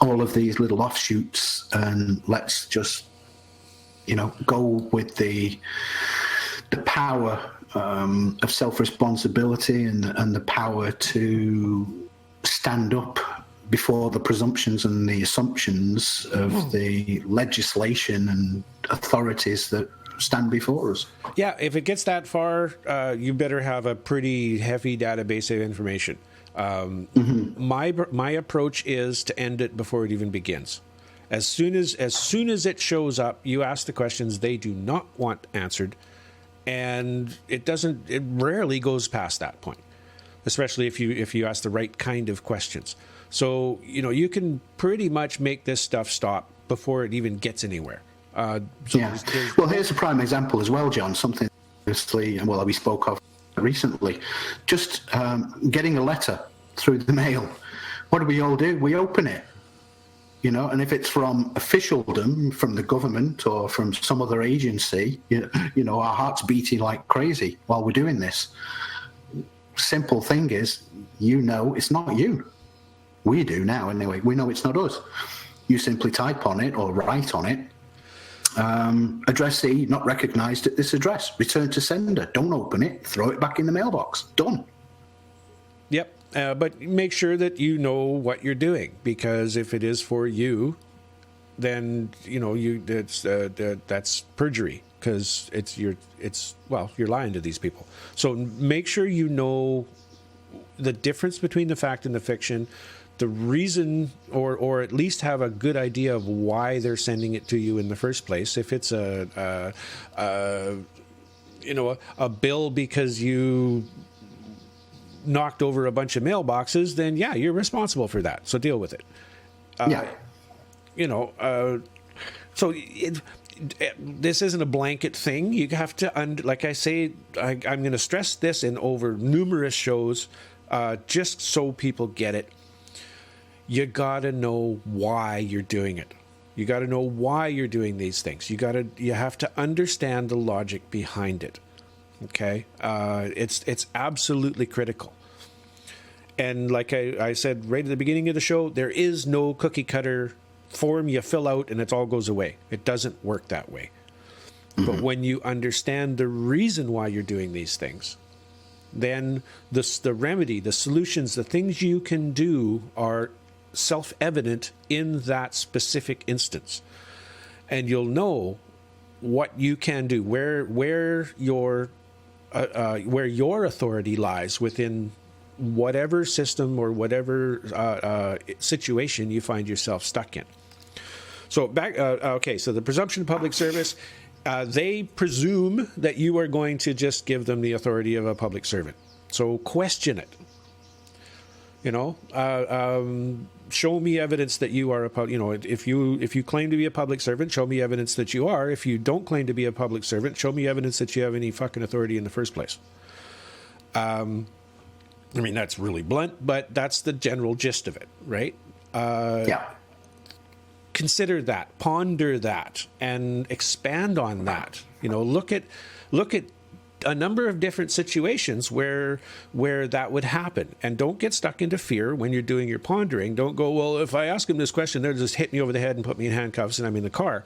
all of these little offshoots, and let's just go with the power of self-responsibility and the power to stand up before the presumptions and the assumptions of the legislation and authorities that stand before us. Yeah, if it gets that far, you better have a pretty heavy database of information. My approach is to end it before it even begins. As soon as it shows up, you ask the questions they do not want answered, and it rarely goes past that point, especially if you ask the right kind of questions. So you can pretty much make this stuff stop before it even gets anywhere. Well, here's a prime example as well, John. Something obviously, we spoke of recently. Just getting a letter through the mail. What do we all do? We open it. And if it's from officialdom, from the government or from some other agency, our heart's beating like crazy while we're doing this. Simple thing is, it's not you. We do now, anyway. We know it's not us. You simply type on it or write on it, addressee not recognized at this address. Return to sender. Don't open it. Throw it back in the mailbox. Done. Yep. But make sure that you know what you're doing, because if it is for you, then that's perjury, because you're lying to these people. So make sure you know the difference between the fact and the fiction, the reason, or at least have a good idea of why they're sending it to you in the first place. If it's a bill because you knocked over a bunch of mailboxes, then you're responsible for that. So deal with it. This isn't a blanket thing. You have to, like I say, I'm going to stress this in over numerous shows, just so people get it. You got to know why you're doing it. You got to know why you're doing these things. You have to understand the logic behind it. Okay, it's absolutely critical. And like I said right at the beginning of the show, there is no cookie cutter form you fill out and it all goes away. It doesn't work that way. But when you understand the reason why you're doing these things, then the remedy, the solutions, the things you can do are self-evident in that specific instance. And you'll know what you can do, where your authority lies within whatever system or whatever situation you find yourself stuck in. So so the presumption of public service, they presume that you are going to just give them the authority of a public servant. So question it. Show me evidence that you are if you claim to be a public servant, show me evidence that you are. If you don't claim to be a public servant, show me evidence that you have any fucking authority in the first place. That's really blunt, but that's the general gist of it, right? Consider that, ponder that, and expand on that. Look at a number of different situations where that would happen, and don't get stuck into fear when you're doing your pondering. Don't go, well, if I ask them this question, they'll just hit me over the head and put me in handcuffs and I'm in the car.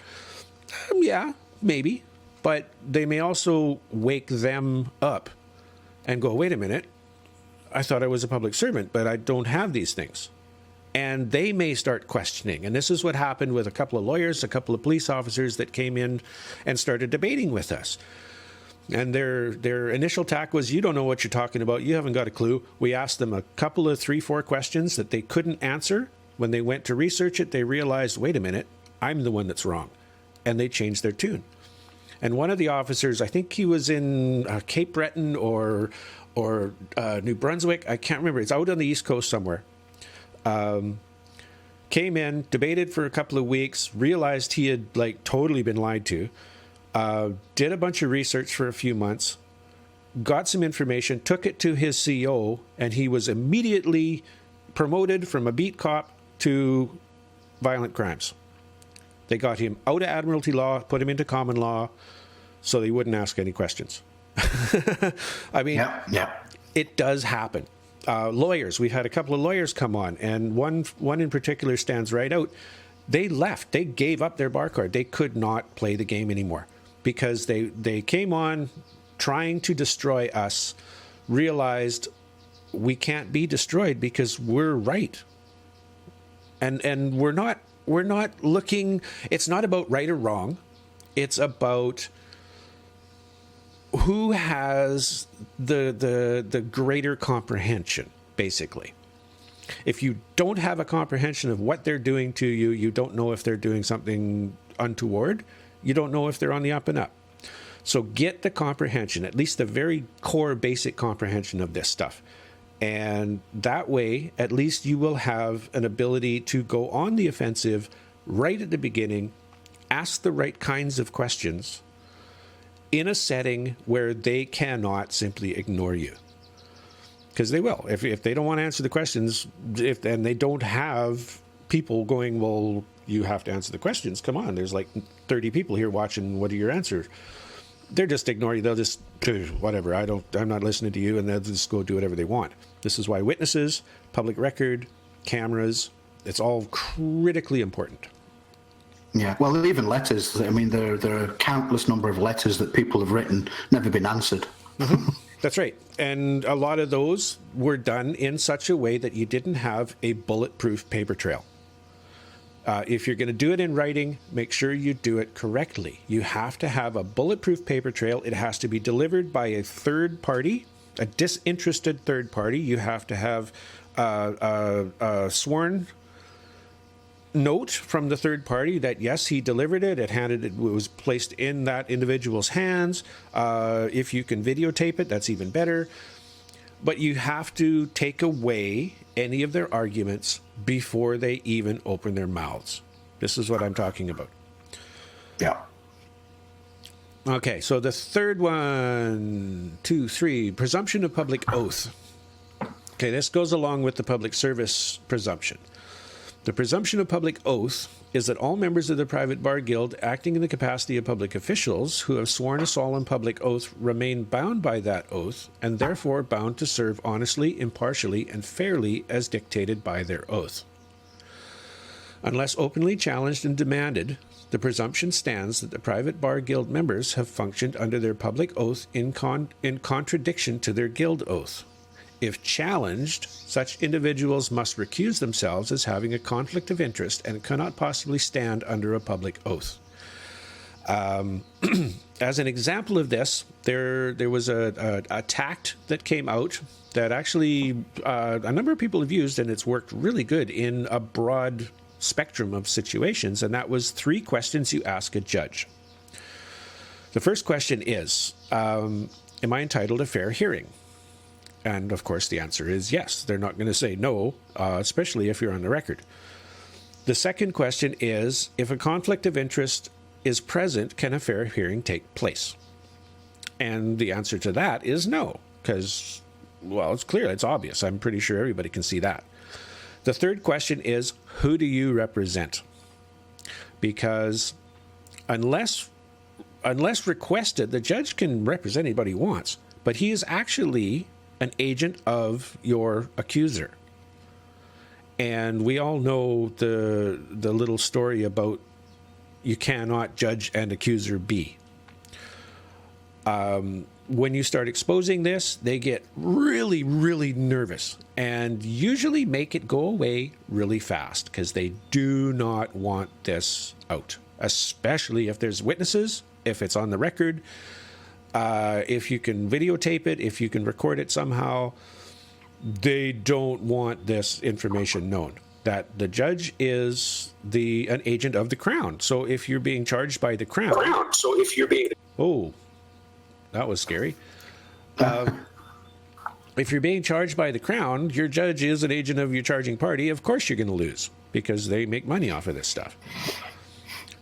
Yeah, maybe, but they may also wake them up and go, wait a minute, I thought I was a public servant, but I don't have these things. And they may start questioning. And this is what happened with a couple of lawyers, a couple of police officers that came in and started debating with us. And their initial tack was, you don't know what you're talking about. You haven't got a clue. We asked them a couple of 3-4 questions that they couldn't answer. When they went to research it, they realized, wait a minute, I'm the one that's wrong. And they changed their tune. And one of the officers, I think he was in Cape Breton or New Brunswick. I can't remember. It's out on the East Coast somewhere. Came in, debated for a couple of weeks, realized he had totally been lied to. Did a bunch of research for a few months, got some information, took it to his CO, and he was immediately promoted from a beat cop to violent crimes. They got him out of Admiralty law, put him into common law, so they wouldn't ask any questions. It does happen. Lawyers, we've had a couple of lawyers come on, and one in particular stands right out. They left. They gave up their bar card. They could not play the game anymore because they came on trying to destroy us, realized we can't be destroyed because we're right. And we're not looking, it's not about right or wrong. It's about who has the greater comprehension, basically. If you don't have a comprehension of what they're doing to you, you don't know if they're doing something untoward. You don't know if they're on the up and up. So get the comprehension, at least the very core basic comprehension of this stuff. And that way, at least you will have an ability to go on the offensive right at the beginning, ask the right kinds of questions in a setting where they cannot simply ignore you. Because they will. If they don't want to answer the questions, and they don't have people going, well, you have to answer the questions. Come on, there's like 30 people here watching. What are your answers? They're just ignoring you. They'll just, whatever, I'm not listening to you, and they'll just go do whatever they want. This is why witnesses, public record, cameras, it's all critically important. Yeah, well, even letters. I mean, there are a countless number of letters that people have written, never been answered. Mm-hmm. That's right. And a lot of those were done in such a way that you didn't have a bulletproof paper trail. If you're going to do it in writing, make sure you do it correctly. You have to have a bulletproof paper trail. It has to be delivered by a third party, a disinterested third party. You have to have a sworn note from the third party that, yes, he delivered it. It was placed in that individual's hands. If you can videotape it, that's even better. But you have to take away any of their arguments before they even open their mouths. This is what I'm talking about. Yeah. Okay, so the third one, 2, 3, presumption of public oath. Okay, this goes along with the public service presumption. The presumption of public oath is that all members of the private bar guild acting in the capacity of public officials who have sworn a solemn public oath remain bound by that oath and therefore bound to serve honestly, impartially, and fairly as dictated by their oath. Unless openly challenged and demanded, the presumption stands that the private bar guild members have functioned under their public oath in contradiction to their guild oath. If challenged, such individuals must recuse themselves as having a conflict of interest and cannot possibly stand under a public oath. As an example of this, there was a tact that came out that actually a number of people have used, and it's worked really good in a broad spectrum of situations, and that was 3 questions you ask a judge. The first question is, am I entitled to a fair hearing? And, of course, the answer is yes. They're not going to say no, especially if you're on the record. The second question is, if a conflict of interest is present, can a fair hearing take place? And the answer to that is no, because, well, it's clear, it's obvious. I'm pretty sure everybody can see that. The third question is, who do you represent? Because unless requested, the judge can represent anybody he wants, but he is actually an agent of your accuser. And we all know the little story about you cannot judge and accuser be. When you start exposing this, they get really, really nervous and usually make it go away really fast because they do not want this out, especially if there's witnesses, if it's on the record. If you can videotape it, if you can record it somehow, they don't want this information known. That the judge is an agent of the crown. So if you're being charged by the crown. Oh, that was scary. If you're being charged by the crown, your judge is an agent of your charging party. Of course you're going to lose because they make money off of this stuff.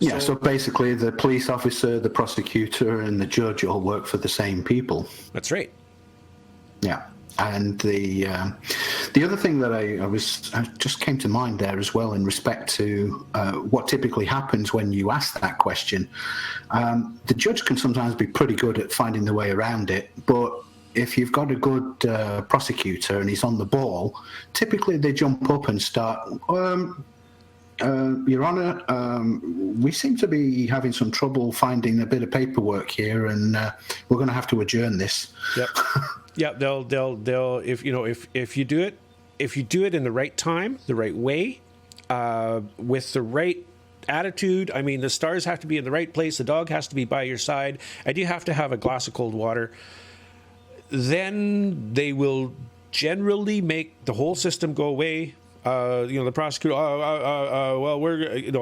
Yeah, so basically the police officer, the prosecutor, and the judge all work for the same people. That's right. Yeah, and the other thing that I just came to mind there as well in respect to what typically happens when you ask that question. The judge can sometimes be pretty good at finding the way around it, but if you've got a good prosecutor and he's on the ball, typically they jump up and start... Your Honour, we seem to be having some trouble finding a bit of paperwork here, and we're going to have to adjourn this. Yep. Yep. They'll if you do it in the right time, the right way, with the right attitude. I mean, the stars have to be in the right place. The dog has to be by your side, and you have to have a glass of cold water. Then they will generally make the whole system go away. The prosecutor, well,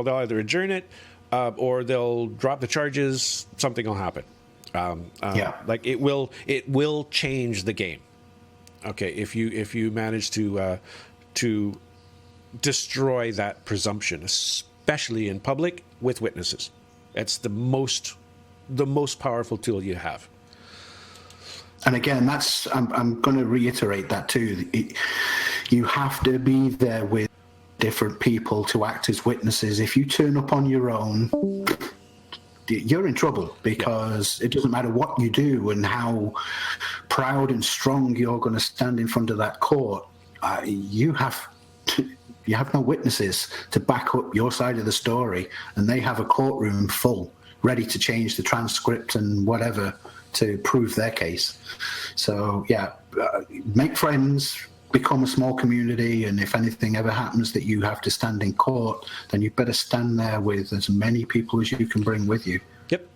they'll either adjourn it or they'll drop the charges. Something will happen. Like it will change the game. Okay, if you manage to destroy that presumption, especially in public with witnesses, that's the most powerful tool you have. And again, I'm going to reiterate that too. You have to be there with different people to act as witnesses. If you turn up on your own, you're in trouble, because it doesn't matter what you do and how proud and strong you're going to stand in front of that court. You have no witnesses to back up your side of the story, and they have a courtroom full, ready to change the transcript and whatever to prove their case. So make friends, become a small community, and if anything ever happens that you have to stand in court, then you better stand there with as many people as you can bring with you. Yep.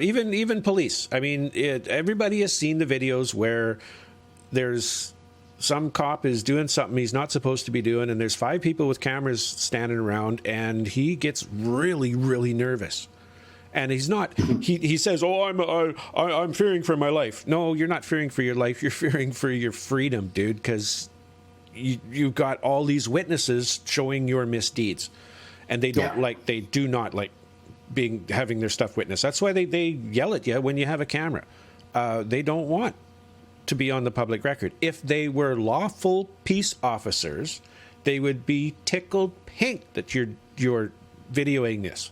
Even police. I mean, everybody has seen the videos where there's some cop is doing something he's not supposed to be doing, and there's 5 people with cameras standing around, and he gets really, really nervous. And he's not. He says, "Oh, I'm fearing for my life." No, you're not fearing for your life. You're fearing for your freedom, dude, because you've got all these witnesses showing your misdeeds, and they do not like having their stuff witnessed. That's why they yell at you when you have a camera. They don't want to be on the public record. If they were lawful peace officers, they would be tickled pink that you're videoing this,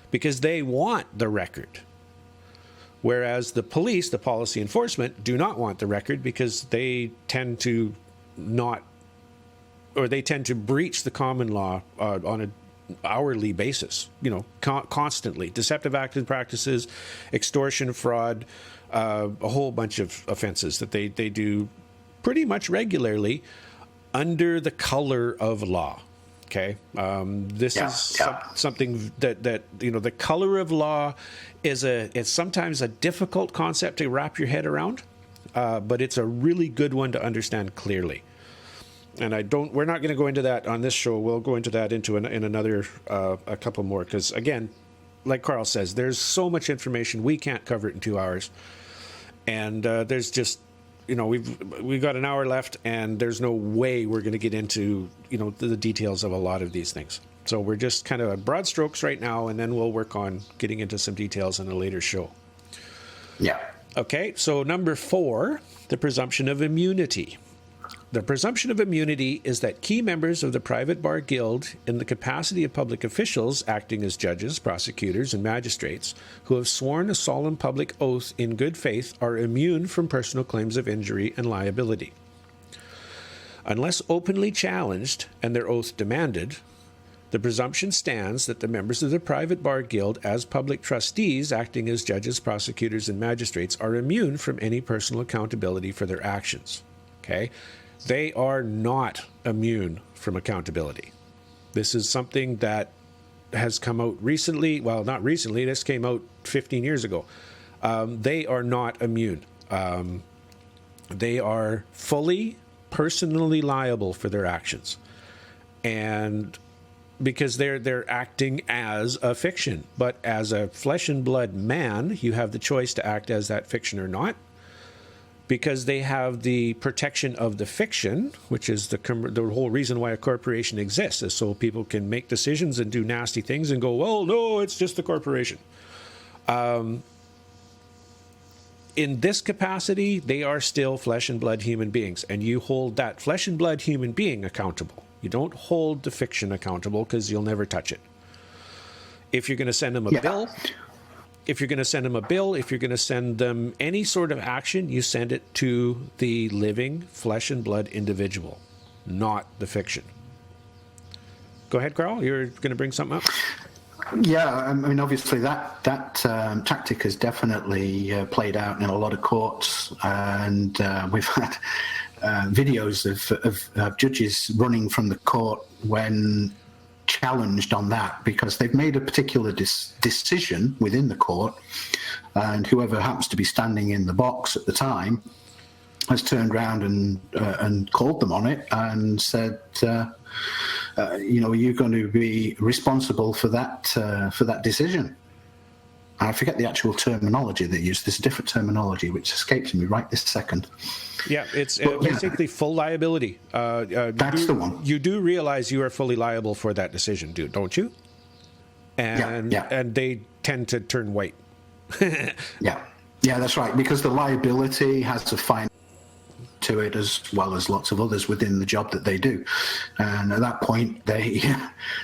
because they want the record. Whereas the police, the policy enforcement, do not want the record, because they tend to breach the common law on an hourly basis, constantly. Deceptive acts and practices, extortion, fraud, a whole bunch of offenses that they do pretty much regularly under the color of law. Okay, this is something that the color of law it's sometimes a difficult concept to wrap your head around, but it's a really good one to understand clearly. And we're not going to go into that on this show. We'll go into that in another a couple more, because again, like Carl says, there's so much information we can't cover it in 2 hours, and there's just. We've got an hour left, and there's no way we're going to get into, the details of a lot of these things. So we're just kind of broad strokes right now, and then we'll work on getting into some details in a later show. Yeah. Okay, so number 4, the presumption of immunity. The presumption of immunity is that key members of the private bar guild, in the capacity of public officials acting as judges, prosecutors, and magistrates, who have sworn a solemn public oath in good faith, are immune from personal claims of injury and liability. Unless openly challenged and their oath demanded, the presumption stands that the members of the private bar guild, as public trustees acting as judges, prosecutors, and magistrates, are immune from any personal accountability for their actions. Okay? They are not immune from accountability. This is something that has come out recently. Well, not recently. This came out 15 years ago. They are not immune. They are fully personally liable for their actions. And because they're acting as a fiction. But as a flesh and blood man, you have the choice to act as that fiction or not. Because they have the protection of the fiction, which is the whole reason why a corporation exists, is so people can make decisions and do nasty things and go, well, no, it's just the corporation. In this capacity, they are still flesh and blood human beings, and you hold that flesh and blood human being accountable. You don't hold the fiction accountable, because you'll never touch it. If you're going to send them a bill... If you're going to send them a bill, if you're going to send them any sort of action, you send it to the living flesh and blood individual, not the fiction. Go ahead, Carl. You're going to bring something up? Yeah, I mean, obviously that tactic has definitely played out in a lot of courts, and we've had videos of judges running from the court when challenged on that because they've made a particular decision within the court, and whoever happens to be standing in the box at the time has turned around and called them on it and said, are you going to be responsible for that decision? I forget the actual terminology they use. There's a different terminology which escapes me right this second. Yeah, it's basically full liability. That's the one. You do realize you are fully liable for that decision, don't you? And they tend to turn white. Yeah, that's right. Because the liability has a fine to it as well as lots of others within the job that they do, and at that point they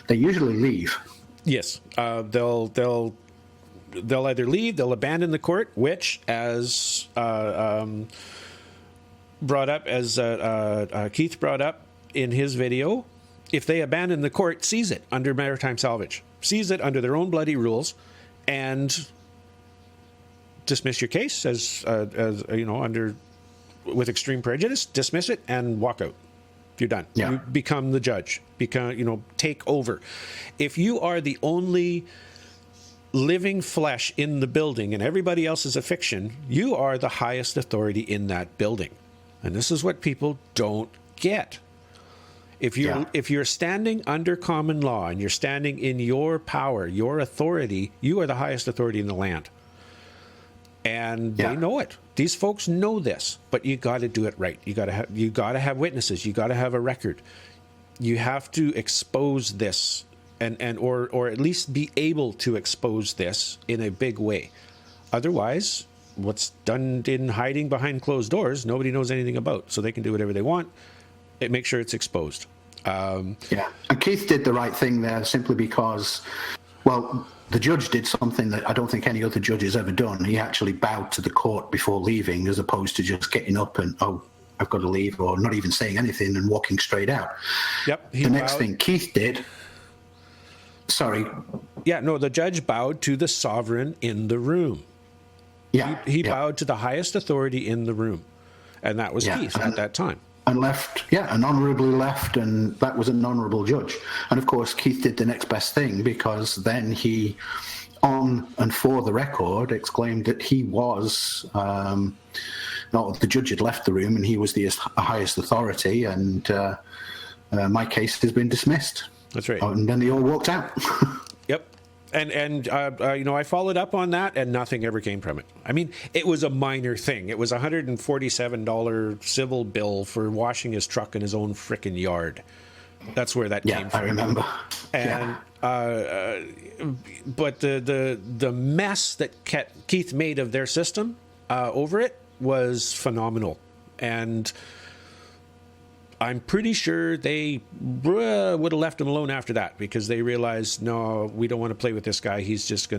usually leave. Yes, they'll either leave, they'll abandon the court, which, as brought up, as Keith brought up in his video, if they abandon the court, seize it under maritime salvage, seize it under their own bloody rules, and dismiss your case as under with extreme prejudice. Dismiss it and walk out. You're done. Yeah. You become the judge. Take over. If you are the only living flesh in the building and everybody else is a fiction, you are the highest authority in that building. And this is what people don't get. If you're standing under common law and you're standing in your power, your authority, you are the highest authority in the land. And they know it. These folks know this, but you got to do it right. You got to have witnesses. You got to have a record. You have to expose this, or at least be able to expose this in a big way. Otherwise, what's done in hiding behind closed doors, nobody knows anything about. So they can do whatever they want. Make sure it's exposed. And Keith did the right thing there simply because, the judge did something that I don't think any other judge has ever done. He actually bowed to the court before leaving, as opposed to just getting up and, I've got to leave, or not even saying anything and walking straight out. Yep. The next thing Keith did... Sorry. Yeah, no, the judge bowed to the sovereign in the room. Yeah. He bowed to the highest authority in the room. And that was Keith at that time. And left, and honourably left, and that was an honourable judge. And of course, Keith did the next best thing, because then he, on and for the record, exclaimed that he was, the judge had left the room and he was the highest authority, and my case has been dismissed. That's right. And then they all walked out. Yep. And I followed up on that, and nothing ever came from it. I mean, it was a minor thing. It was a $147 civil bill for washing his truck in his own frickin' yard. That's where that came from. I remember. And but the mess that Keith made of their system over it was phenomenal, and I'm pretty sure they would have left him alone after that, because they realized, no, we don't want to play with this guy. He's just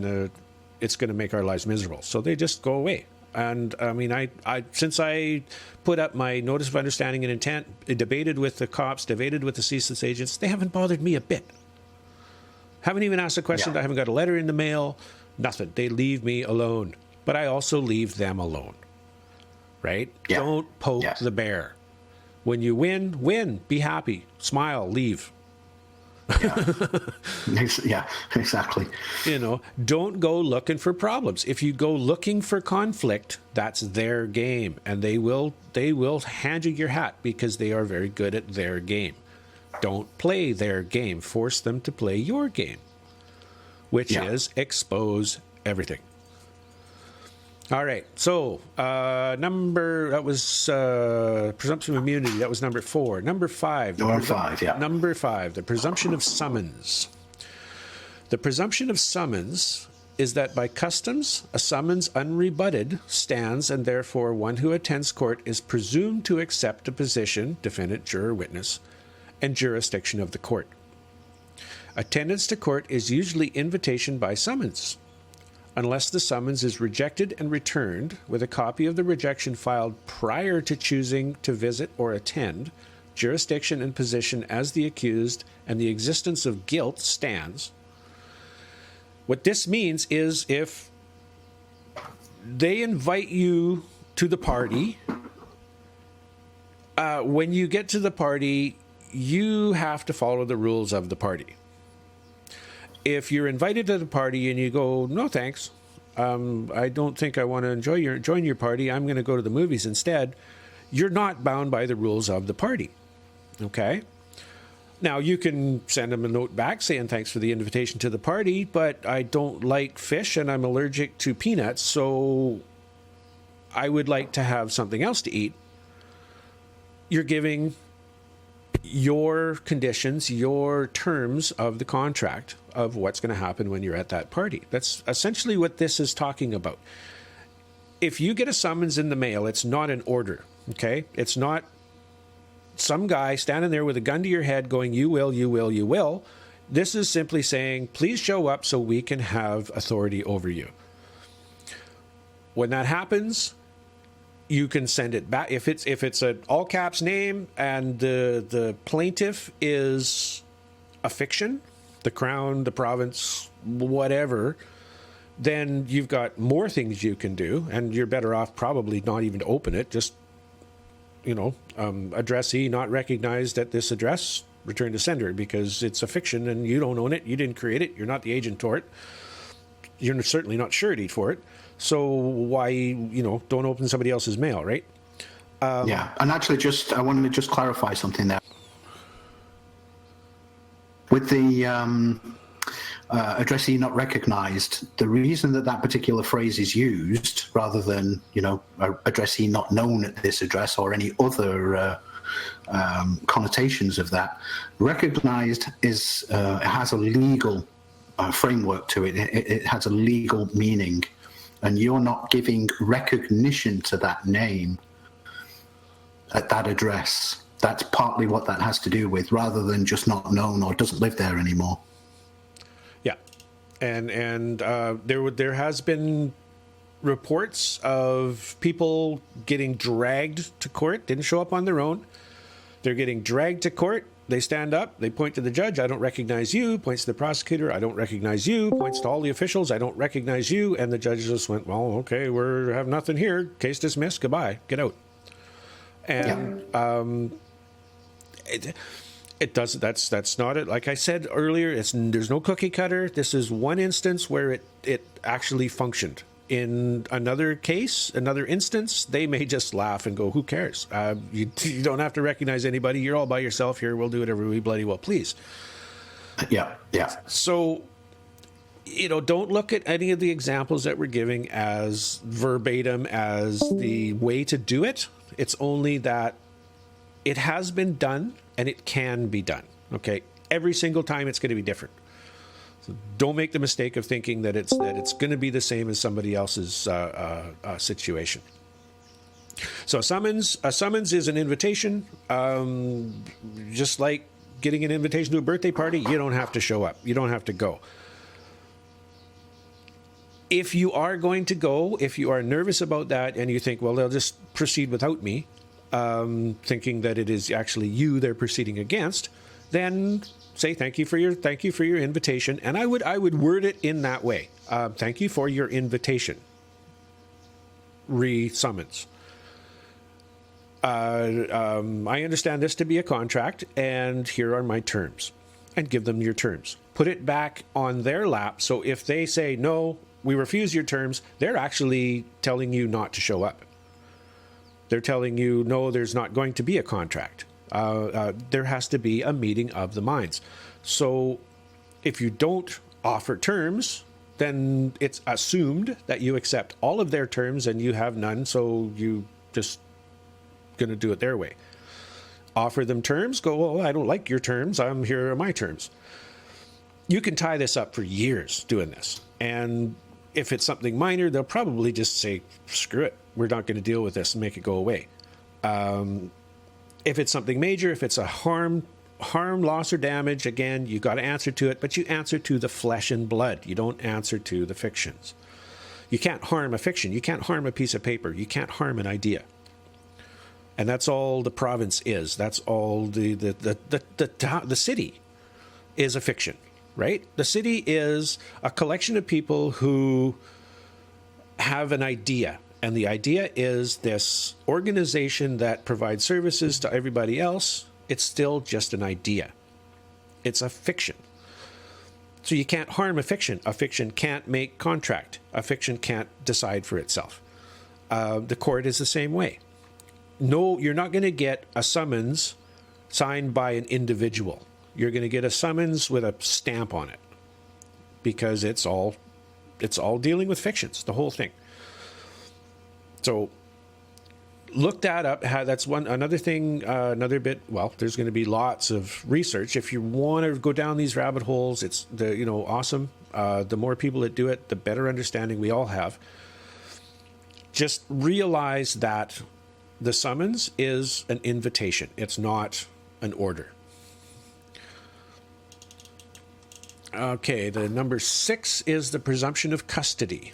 it's going to make our lives miserable. So they just go away. And I mean, I since I put up my notice of understanding and intent, debated with the cops, debated with the ceaseless agents, they haven't bothered me a bit. Haven't even asked a question. Yeah. I haven't got a letter in the mail. Nothing. They leave me alone. But I also leave them alone. Right? Yeah. Don't poke the bear. When you win, be happy, smile, leave. Yeah, exactly. Don't go looking for problems. If you go looking for conflict, that's their game, and they will hand you your hat, because they are very good at their game. Don't play their game. Force them to play your game, which is expose everything. All right, so that was presumption of immunity. That was number 4. Number 5. Number 5, yeah. Number 5, the presumption of summons. The presumption of summons is that by customs, a summons unrebutted stands, and therefore one who attends court is presumed to accept a position, defendant, juror, witness, and jurisdiction of the court. Attendance to court is usually invitation by summons. Unless the summons is rejected and returned, with a copy of the rejection filed prior to choosing to visit or attend, jurisdiction and position as the accused and the existence of guilt stands. What this means is, if they invite you to the party, when you get to the party, you have to follow the rules of the party. if you're invited to the party and you go, no thanks, I don't think I want to join your party, I'm going to go to the movies instead, you're not bound by the rules of the party. Okay? Now, you can send them a note back saying thanks for the invitation to the party, but I don't like fish and I'm allergic to peanuts, so I would like to have something else to eat. You're giving your conditions, your terms of the contract of what's going to happen when you're at that party. That's essentially what this is talking about. If you get a summons in the mail, it's not an order, okay? It's not some guy standing there with a gun to your head going, you will, you will, you will. This is simply saying, please show up so we can have authority over you. When that happens, you can send it back. If it's an all caps name and the plaintiff is a fiction, the crown, the province, whatever, then you've got more things you can do, and you're better off probably not even to open it. Just, addressee not recognized at this address, return to sender, because it's a fiction and you don't own it, you didn't create it, you're not the agent for it, you're certainly not surety for it. So why, don't open somebody else's mail, right? Yeah, and actually, I wanted to just clarify something there. With the addressee not recognized, the reason that particular phrase is used, rather than, addressee not known at this address or any other connotations of that, recognized has a legal framework to it. It has a legal meaning. And you're not giving recognition to that name at that address. That's partly what that has to do with, rather than just not known or doesn't live there anymore. Yeah, and there has been reports of people getting dragged to court, didn't show up on their own. They're getting dragged to court. They stand up, they point to the judge, I don't recognize you, points to the prosecutor, I don't recognize you, points to all the officials, I don't recognize you, and the judge just went, well, okay, we have nothing here, case dismissed, goodbye, get out. And it does, that's not it. Like I said earlier, there's no cookie cutter. This is one instance where it actually functioned. In another case, another instance, they may just laugh and go, who cares? You don't have to recognize anybody. You're all by yourself here. We'll do whatever we bloody well please. Yeah. So, don't look at any of the examples that we're giving as verbatim as the way to do it. It's only that it has been done and it can be done. Okay. Every single time it's going to be different. So don't make the mistake of thinking that it's going to be the same as somebody else's situation. So a summons is an invitation, just like getting an invitation to a birthday party. You don't have to show up. You don't have to go. If you are going to go, if you are nervous about that and you think, well, they'll just proceed without me, thinking that it is actually you they're proceeding against, then say thank you for your invitation, and I would word it in that way. Thank you for your invitation. Re-summons. I understand this to be a contract, and here are my terms. And give them your terms. Put it back on their lap, so if they say, no, we refuse your terms, they're actually telling you not to show up. They're telling you, no, there's not going to be a contract. There has to be a meeting of the minds. So if you don't offer terms, then it's assumed that you accept all of their terms and you have none, so you just going to do it their way. Offer them terms, go, well, I don't like your terms, here are my terms. You can tie this up for years doing this. And if it's something minor, they'll probably just say, screw it, we're not going to deal with this and make it go away. If it's something major, if it's a harm, loss, or damage, again, you got to answer to it, but you answer to the flesh and blood. You don't answer to the fictions. You can't harm a fiction. You can't harm a piece of paper. You can't harm an idea. And that's all the province is. That's all the city is a fiction, right? The city is a collection of people who have an idea. And the idea is this organization that provides services to everybody else. It's still just an idea. It's a fiction. So you can't harm a fiction. A fiction can't make contract. A fiction can't decide for itself. The court is the same way. No, you're not going to get a summons signed by an individual. You're going to get a summons with a stamp on it, because it's all dealing with fictions, the whole thing. So look that up. That's another thing, another bit. Well, there's going to be lots of research. If you want to go down these rabbit holes, it's awesome. The more people that do it, the better understanding we all have. Just realize that the summons is an invitation. It's not an order. Okay, the number 6 is the presumption of custody.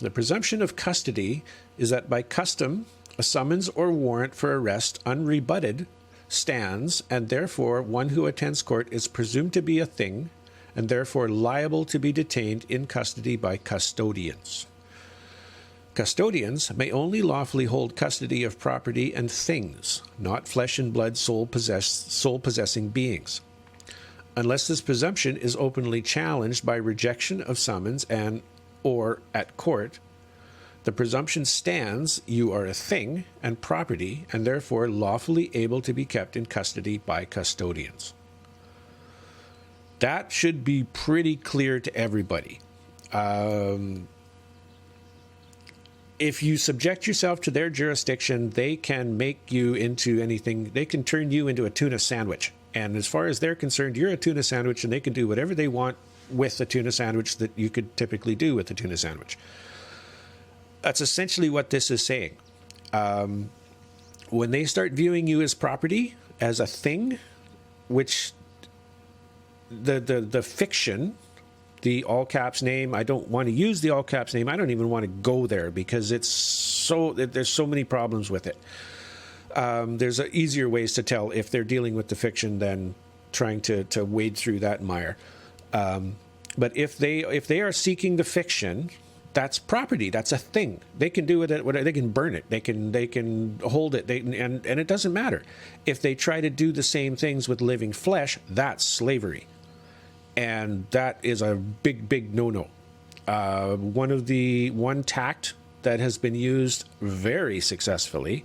The presumption of custody is that by custom, a summons or warrant for arrest unrebutted stands, and therefore one who attends court is presumed to be a thing, and therefore liable to be detained in custody by custodians. Custodians may only lawfully hold custody of property and things, not flesh and blood soul-possessing beings. Unless this presumption is openly challenged by rejection of summons or at court, the presumption stands you are a thing and property, and therefore lawfully able to be kept in custody by custodians. That should be pretty clear to everybody. If you subject yourself to their jurisdiction, they can make you into anything. They can turn you into a tuna sandwich. And as far as they're concerned, you're a tuna sandwich, and they can do whatever they want with a tuna sandwich that you could typically do with a tuna sandwich. That's essentially what this is saying. When they start viewing you as property, as a thing, which the fiction, the all caps name, I don't want to use the all caps name. I don't even want to go there because there's so many problems with it. There's easier ways to tell if they're dealing with the fiction than trying to wade through that mire. But if they are seeking the fiction, that's property. That's a thing. They can do with it whatever. They can burn it. They can hold it. And it doesn't matter. If they try to do the same things with living flesh, that's slavery, and that is a big no-no. One tact that has been used very successfully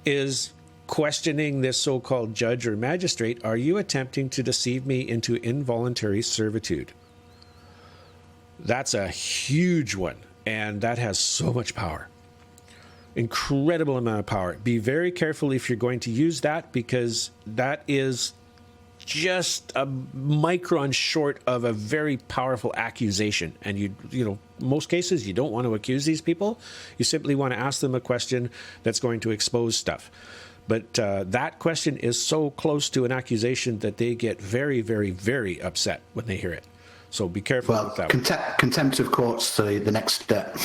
is questioning this so-called judge or magistrate. Are you attempting to deceive me into involuntary servitude? That's a huge one, and that has so much power. Incredible amount of power. Be very careful if you're going to use that, because that is just a micron short of a very powerful accusation. And most cases, you don't want to accuse these people. You simply want to ask them a question that's going to expose stuff. But that question is so close to an accusation that they get very, very, very upset when they hear it. So be careful with that. Contempt of court's the next step.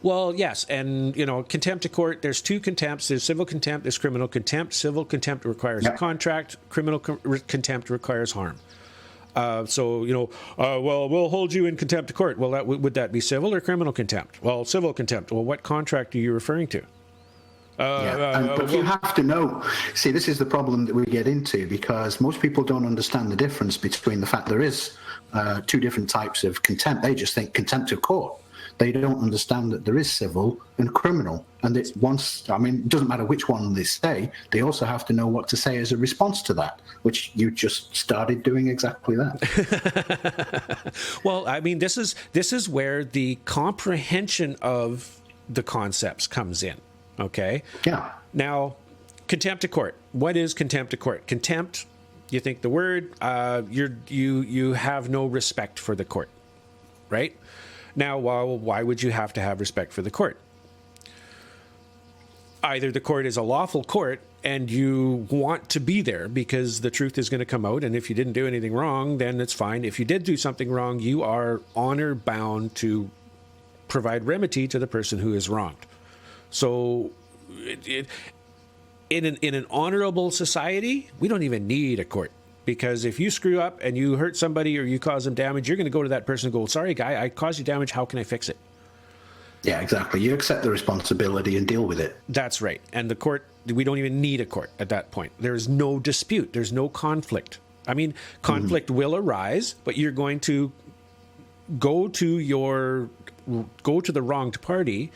Well, yes, and contempt of court. There's two contempts. There's civil contempt. There's criminal contempt. Civil contempt requires a contract. Criminal contempt requires harm. Well, we'll hold you in contempt of court. Well, would that be civil or criminal contempt? Well, civil contempt. Well, what contract are you referring to? But you have to know. See, this is the problem that we get into, because most people don't understand the difference between the fact there is two different types of contempt. They just think contempt of court. They don't understand that there is civil and criminal. And it doesn't matter which one they say, they also have to know what to say as a response to that, which you just started doing exactly that. Well, this is where the comprehension of the concepts comes in. Okay? Yeah. Now, contempt of court. What is contempt of court? Contempt, you think the word, you have no respect for the court, right? Now, why would you have to have respect for the court? Either the court is a lawful court and you want to be there because the truth is going to come out, and if you didn't do anything wrong, then it's fine. If you did do something wrong, you are honor bound to provide remedy to the person who is wronged. So in an honorable society, we don't even need a court. Because if you screw up and you hurt somebody or you cause them damage, you're going to go to that person and go, sorry, guy, I caused you damage. How can I fix it? Yeah, exactly. You accept the responsibility and deal with it. That's right. And the court, we don't even need a court at that point. There's no dispute. There's no conflict. Conflict will arise, but you're going to go to the wronged party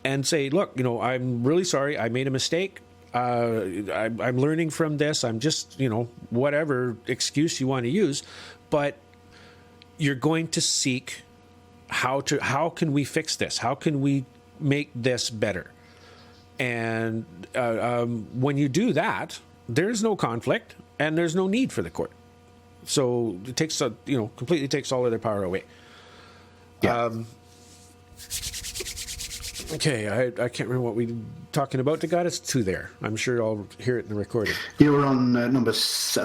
and say, look, I'm really sorry, I made a mistake. I'm learning from this. I'm just, whatever excuse you want to use, but you're going to seek how can we fix this? How can we make this better? And when you do that, there's no conflict and there's no need for the court. So it takes completely takes all of their power away. Yeah. Okay, I can't remember what we were talking about. They got us to there. I'm sure I'll hear it in the recording. You were on number 6,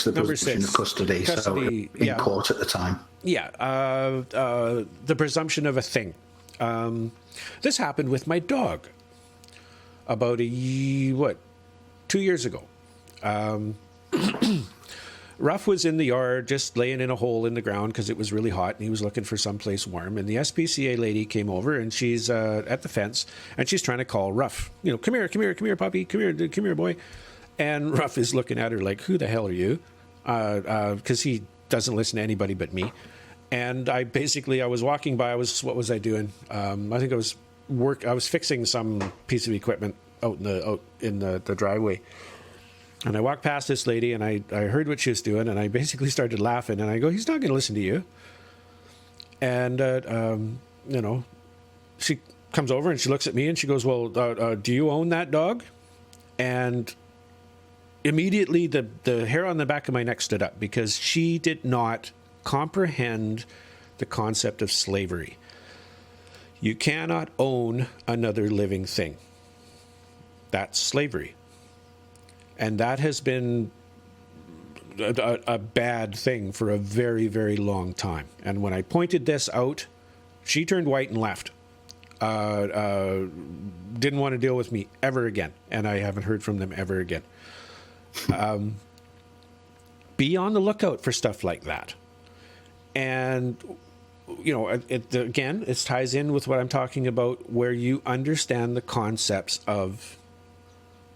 the presumption of custody, so in court at the time. Yeah, the presumption of a thing. This happened with my dog about 2 years ago. Ruff was in the yard just laying in a hole in the ground because it was really hot and he was looking for someplace warm. And the SPCA lady came over and she's at the fence and she's trying to call Ruff. Come here, puppy, come here, boy. And Ruff is looking at her like, who the hell are you? Because he doesn't listen to anybody but me. And I was walking by. What was I doing? I think I was fixing some piece of equipment out in the driveway. And I walked past this lady, and I heard what she was doing, and I basically started laughing. And I go, he's not going to listen to you. And, she comes over, and she looks at me, and she goes, well, do you own that dog? And immediately the hair on the back of my neck stood up, because she did not comprehend the concept of slavery. You cannot own another living thing. That's slavery. And that has been a bad thing for a very, very long time. And when I pointed this out, she turned white and left. Didn't want to deal with me ever again. And I haven't heard from them ever again. Be on the lookout for stuff like that. And, it ties in with what I'm talking about, where you understand the concepts of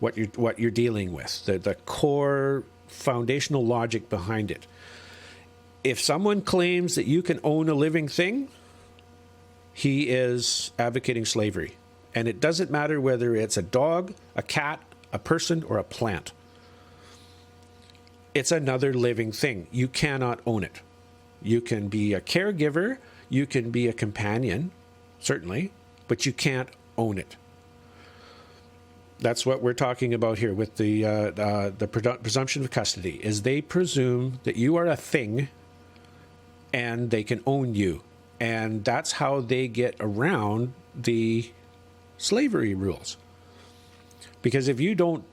what you're dealing with, the core foundational logic behind it. If someone claims that you can own a living thing, he is advocating slavery. And it doesn't matter whether it's a dog, a cat, a person, or a plant. It's another living thing. You cannot own it. You can be a caregiver, you can be a companion, certainly, but you can't own it. That's what we're talking about here with the presumption of custody, is they presume that you are a thing and they can own you. And that's how they get around the slavery rules. Because if you don't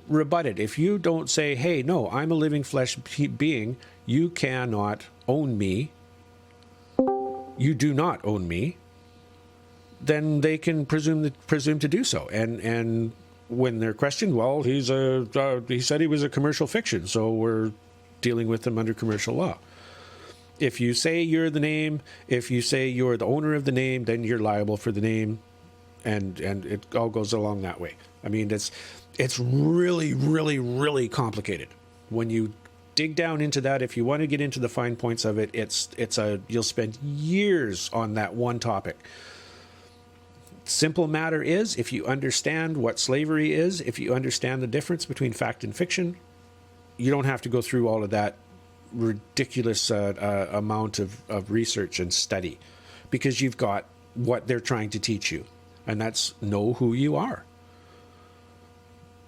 rebut it, if you don't say, hey, no, I'm a living flesh being, you cannot own me, you do not own me, then they can presume to do so. And when they're questioned, well, he said he was a commercial fiction, so we're dealing with them under commercial law. If you say you're the name, if you say you're the owner of the name, then you're liable for the name, and it all goes along that way. I mean, it's really, really, really complicated. When you dig down into that, if you want to get into the fine points of it, you'll spend years on that one topic. Simple matter is, if you understand what slavery is, if you understand the difference between fact and fiction, you don't have to go through all of that ridiculous amount of research and study, because you've got what they're trying to teach you, and that's know who you are.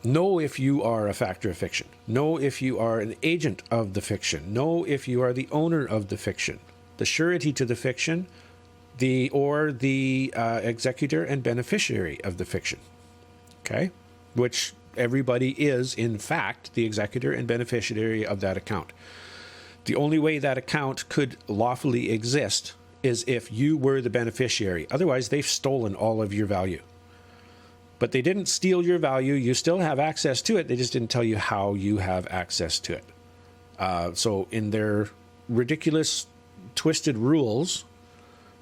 Know if you are a factor of fiction. Know if you are an agent of the fiction. Know if you are the owner of the fiction, the surety to the fiction, the executor and beneficiary of the fiction. Okay? Which everybody is, in fact, the executor and beneficiary of that account. The only way that account could lawfully exist is if you were the beneficiary. Otherwise, they've stolen all of your value. But they didn't steal your value. You still have access to it. They just didn't tell you how you have access to it. So in their ridiculous, twisted rules,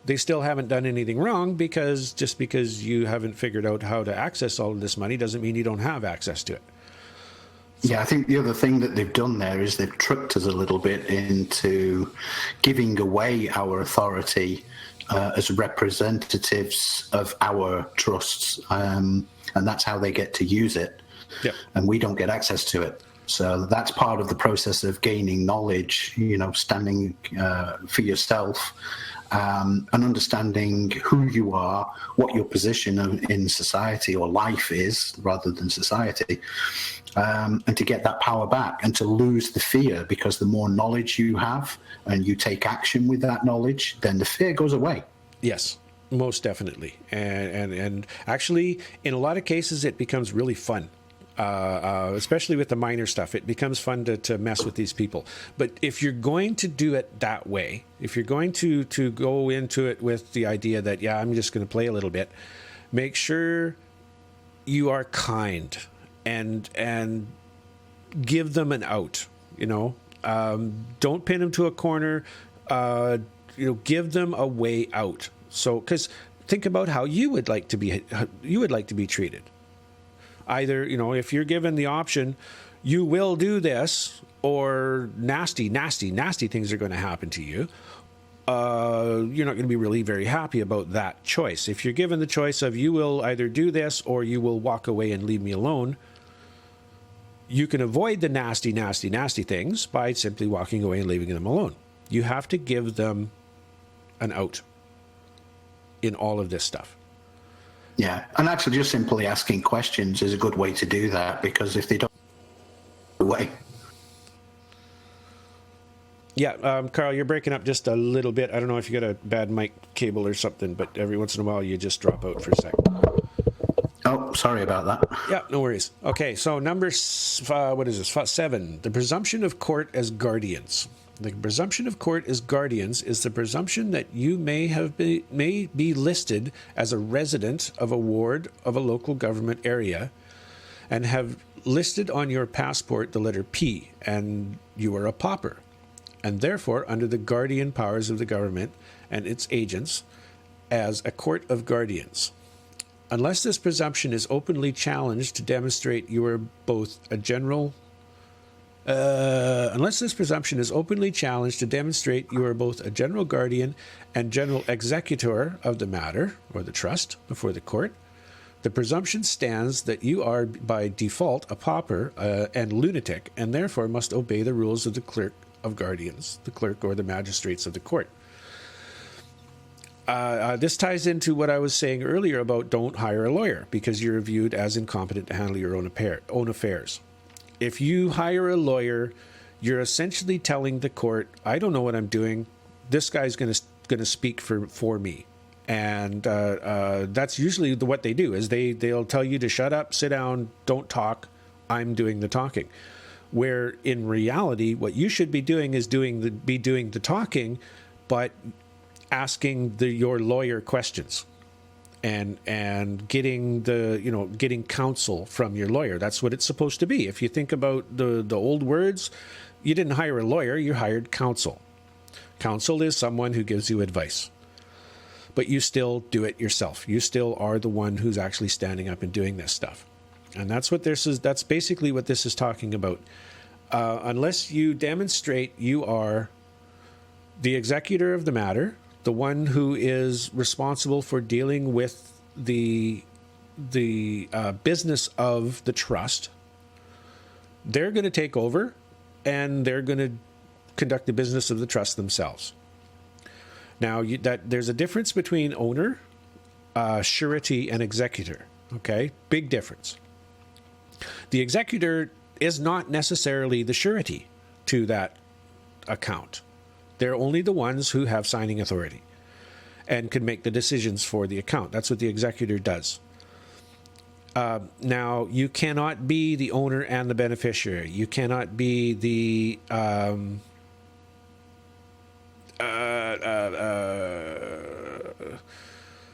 they still haven't done anything wrong, because just because you haven't figured out how to access all of this money doesn't mean you don't have access to it. Yeah, I think the other thing that they've done there is they've tricked us a little bit into giving away our authority as representatives of our trusts, and that's how they get to use it. Yep. And we don't get access to it. So that's part of the process of gaining knowledge, standing for yourself, and understanding who you are, what your position in society or life is, rather than society, and to get that power back and to lose the fear, because the more knowledge you have and you take action with that knowledge, then the fear goes away. Yes, most definitely. And actually, in a lot of cases, it becomes really fun. Especially with the minor stuff, it becomes fun to mess with these people. But if you're going to do it that way, if you're going to go into it with the idea that, yeah, I'm just going to play a little bit, make sure you are kind and give them an out. Don't pin them to a corner. Give them a way out. So, because think about how you would like to be treated. Either, if you're given the option, you will do this, or nasty things are going to happen to you, you're not going to be really very happy about that choice. If you're given the choice of you will either do this or you will walk away and leave me alone, you can avoid the nasty things by simply walking away and leaving them alone. You have to give them an out in all of this stuff. Yeah, and actually just simply asking questions is a good way to do that, because if they don't away. Yeah, Carl, you're breaking up just a little bit. I don't know if you got a bad mic cable or something, but every once in a while you just drop out for a sec. Oh, sorry about that. Yeah, no worries. Okay, so number 7, the presumption of court as guardians. The presumption of court as guardians is the presumption that you may be listed as a resident of a ward of a local government area and have listed on your passport the letter P, and you are a pauper, and therefore under the guardian powers of the government and its agents as a court of guardians. Unless this presumption is openly challenged to demonstrate you are both a general guardian and general executor of the matter, or the trust, before the court, the presumption stands that you are by default a pauper and lunatic, and therefore must obey the rules of the clerk of guardians, the clerk or the magistrates of the court. This ties into what I was saying earlier about don't hire a lawyer, because you're viewed as incompetent to handle your own affairs. If you hire a lawyer, you're essentially telling the court, I don't know what I'm doing. This guy's going to speak for me. And that's usually what they do, is they'll tell you to shut up, sit down, don't talk. I'm doing the talking. Where in reality, what you should be doing is doing the talking, but asking your lawyer questions. And getting getting counsel from your lawyer. That's what it's supposed to be. If you think about the old words, you didn't hire a lawyer, you hired counsel. Counsel is someone who gives you advice. But you still do it yourself. You still are the one who's actually standing up and doing this stuff. And that's basically what this is talking about. Unless you demonstrate you are the executor of the matter, the one who is responsible for dealing with the business of the trust, they're going to take over and they're going to conduct the business of the trust themselves. Now, there's a difference between owner, surety, and executor. Okay, big difference. The executor is not necessarily the surety to that account. They're only the ones who have signing authority and can make the decisions for the account. That's what the executor does. Now, you cannot be the owner and the beneficiary. You cannot be the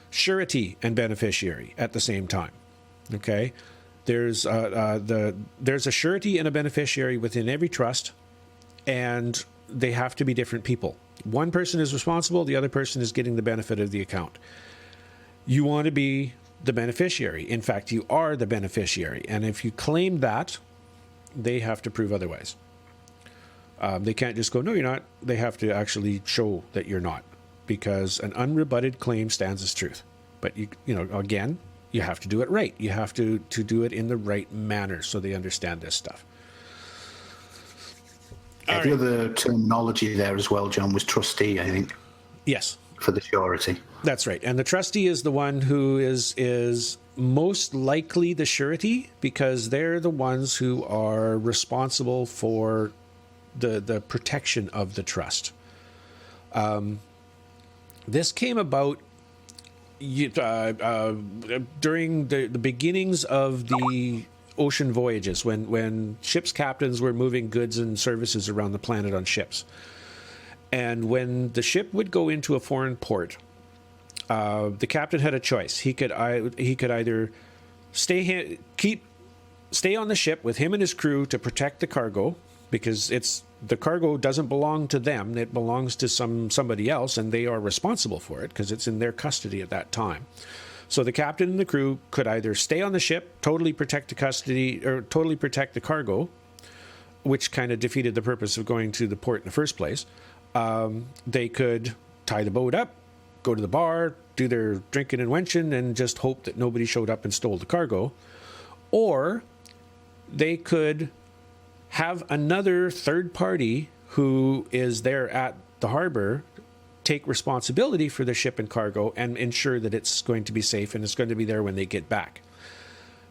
surety and beneficiary at the same time. Okay, there's a surety and a beneficiary within every trust, and they have to be different people. One person is responsible, the other person is getting the benefit of the account. You want to be the beneficiary. In fact, you are the beneficiary. And if you claim that, they have to prove otherwise. They can't just go, no, you're not. They have to actually show that you're not, because an unrebutted claim stands as truth. But again, you have to do it right. You have to do it in the right manner so they understand this stuff. The other terminology there as well, John, was trustee, I think. Yes. For the surety. That's right. And the trustee is the one who is most likely the surety, because they're the ones who are responsible for the protection of the trust. This came about during the beginnings of the ocean voyages, when ships' captains were moving goods and services around the planet on ships. And when the ship would go into a foreign port, the captain had a choice. He could either stay on the ship with him and his crew to protect the cargo, because the cargo doesn't belong to them; it belongs to somebody else, and they are responsible for it because it's in their custody at that time. So the captain and the crew could either stay on the ship, totally protect the custody, or totally protect the cargo, which kind of defeated the purpose of going to the port in the first place. They could tie the boat up, go to the bar, do their drinking and wenching, and just hope that nobody showed up and stole the cargo. Or they could have another third party who is there at the harbor take responsibility for the ship and cargo and ensure that it's going to be safe and it's going to be there when they get back.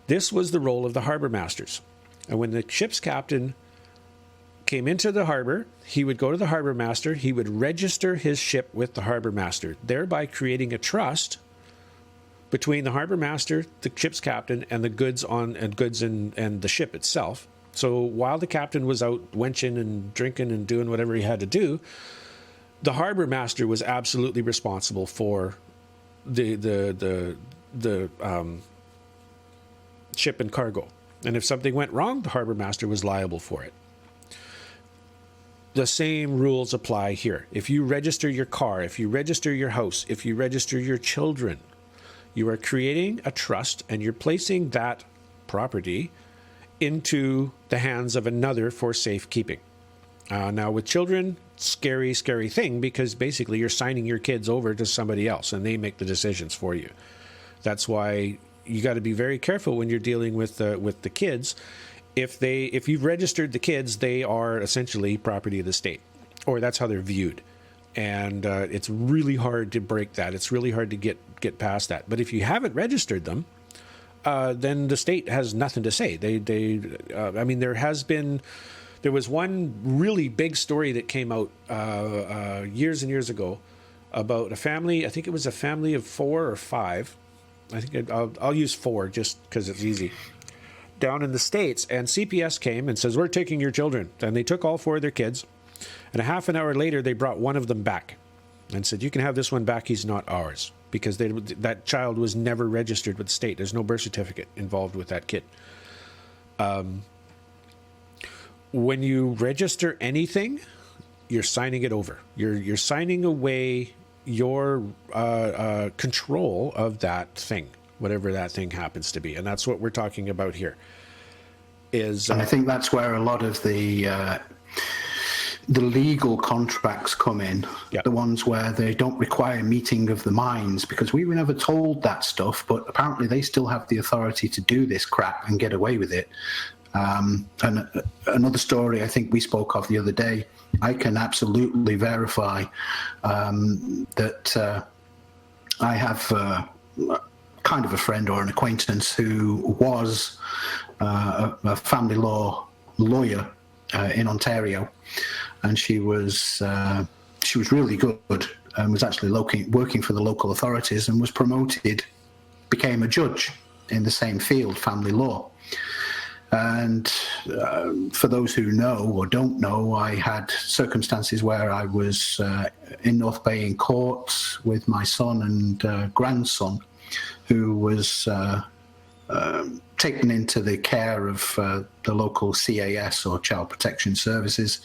This was the role of the harbor masters. And when the ship's captain came into the harbor, he would go to the harbor master, he would register his ship with the harbor master, thereby creating a trust between the harbor master, the ship's captain, and the goods and the ship itself. So while the captain was out wenching and drinking and doing whatever he had to do, the harbor master was absolutely responsible for the ship and cargo. And if something went wrong, the harbor master was liable for it. The same rules apply here. If you register your car, if you register your house, if you register your children, you are creating a trust and you're placing that property into the hands of another for safekeeping. Now with children, scary thing, because basically you're signing your kids over to somebody else and they make the decisions for you. That's why you got to be very careful when you're dealing with the kids. If you've registered the kids, they are essentially property of the state, or that's how they're viewed. And it's really hard to break that. It's really hard to get past that. But if you haven't registered them, then the state has nothing to say. I mean, there was one really big story that came out years and years ago about a family. I think it was a family of 4 or 5. I think I'll use 4 just because it's easy. Down in the States, and CPS came and says, we're taking your children. And they took all 4 of their kids. And a half an hour later, they brought one of them back and said, you can have this one back. He's not ours, because that child was never registered with the state. There's no birth certificate involved with that kid. When you register anything, you're signing it over. You're signing away your control of that thing, whatever that thing happens to be. And that's what we're talking about here. And I think that's where a lot of the legal contracts come in, the ones where they don't require meeting of the minds, because we were never told that stuff, but apparently they still have the authority to do this crap and get away with it. And another story I think we spoke of the other day, I can absolutely verify that I have kind of a friend or an acquaintance who was a family law lawyer in Ontario, and she was really good and was actually working for the local authorities and was promoted, became a judge in the same field, family law. And for those who know or don't know, I had circumstances where I was in North Bay in court with my son and grandson, who was taken into the care of the local CAS or Child Protection Services.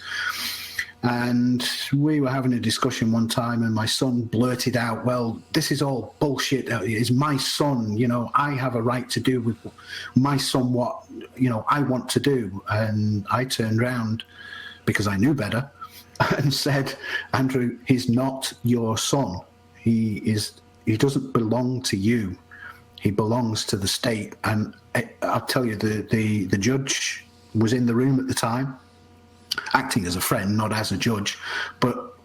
And we were having a discussion one time, and my son blurted out, well, this is all bullshit. It's my son. You know, I have a right to do with my son what, you know, I want to do. And I turned round, because I knew better, and said, Andrew, he's not your son. He doesn't belong to you. He belongs to the state. And I'll tell you, the judge was in the room at the time, acting as a friend, not as a judge, but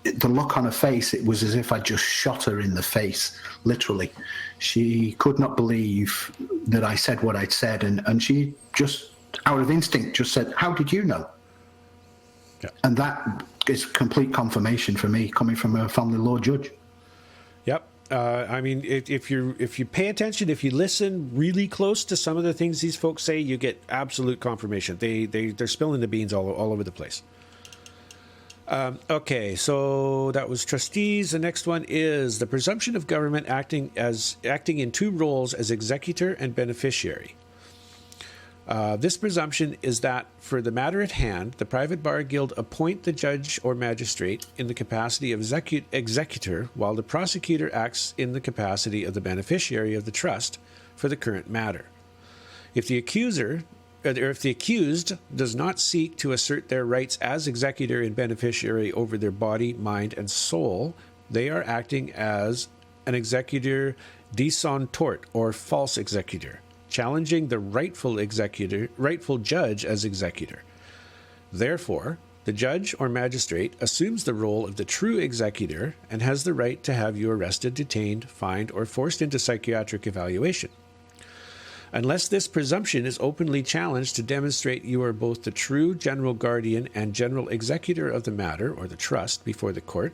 the look on her face, it was as if I just shot her in the face, literally. She could not believe that I said what I'd said, and she just, out of instinct, just said, how did you know? Yeah. And that is complete confirmation for me, coming from a family law judge. Yep. I mean, if you pay attention, if you listen really close to some of the things these folks say, you get absolute confirmation. They're spilling the beans all over the place. Okay, so that was trustees. The next one is the presumption of government acting in two roles as executor and beneficiary. This presumption is that for the matter at hand, the private bar guild appoint the judge or magistrate in the capacity of executor, while the prosecutor acts in the capacity of the beneficiary of the trust for the current matter. If the accused does not seek to assert their rights as executor and beneficiary over their body, mind, and soul, they are acting as an executor de son tort, or false executor, challenging the rightful judge as executor. Therefore, the judge or magistrate assumes the role of the true executor and has the right to have you arrested, detained, fined, or forced into psychiatric evaluation. Unless this presumption is openly challenged to demonstrate you are both the true general guardian and general executor of the matter, or the trust, before the court,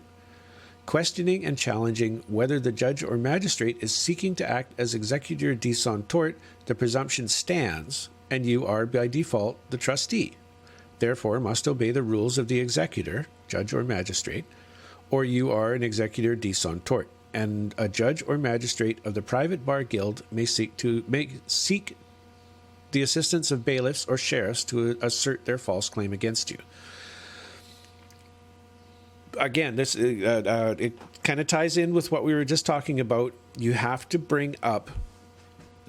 questioning and challenging whether the judge or magistrate is seeking to act as executor de son tort, the presumption stands, and you are by default the trustee. Therefore, must obey the rules of the executor, judge or magistrate, or you are an executor de son tort, and a judge or magistrate of the private bar guild may seek the assistance of bailiffs or sheriffs to assert their false claim against you. Again, this it kind of ties in with what we were just talking about. You have to bring up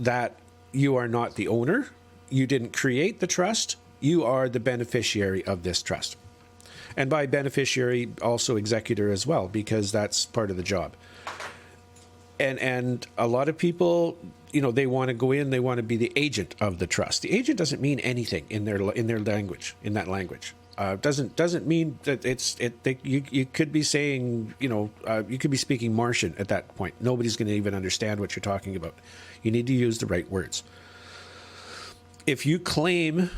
that you are not the owner. You didn't create the trust. You are the beneficiary of this trust. And by beneficiary, also executor as well, because that's part of the job. And a lot of people, you know, they want to go in, they want to be the agent of the trust. The agent doesn't mean anything in their language, in that language. Doesn't mean that you could be saying, you know, you could be speaking Martian at that point. Nobody's going to even understand what you're talking about. You need to use the right words. If you claim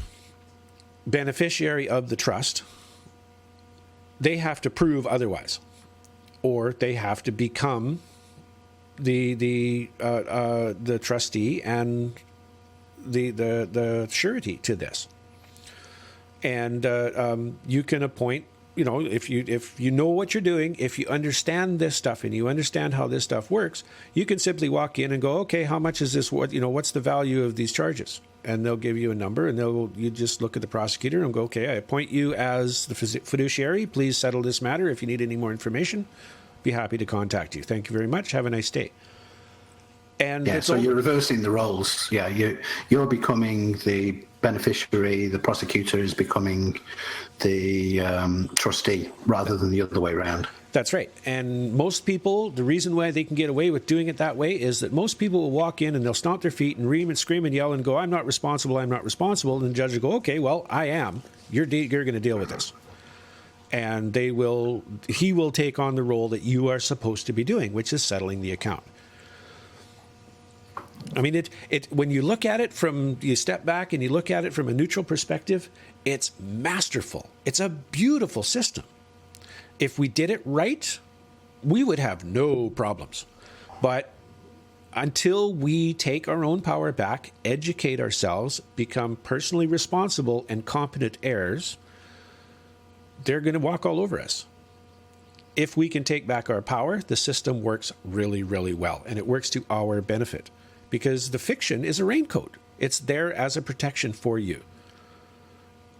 beneficiary of the trust, they have to prove otherwise, or they have to become the trustee and the surety to this. And you can appoint, you know, if you know what you're doing, if you understand this stuff and you understand how this stuff works, you can simply walk in and go, okay, how much is this? What's the value of these charges? And they'll give you a number, and you just look at the prosecutor and go, okay, I appoint you as the fiduciary. Please settle this matter. If you need any more information, be happy to contact you. Thank you very much. Have a nice day. And yeah, so you're reversing the roles. Yeah, you're becoming the beneficiary. The prosecutor is becoming the trustee rather than the other way around. That's right. And most people, the reason why they can get away with doing it that way is that most people will walk in and they'll stomp their feet and ream and scream and yell and go, I'm not responsible, I'm not responsible. And the judge will go, okay, well, I am. You're going to deal with this. And he will take on the role that you are supposed to be doing, which is settling the account. I mean, when you look at it you step back and you look at it from a neutral perspective, it's masterful. It's a beautiful system. If we did it right, we would have no problems. But until we take our own power back, educate ourselves, become personally responsible and competent heirs, they're going to walk all over us. If we can take back our power, the system works really, really well, and it works to our benefit. Because the fiction is a raincoat. It's there as a protection for you.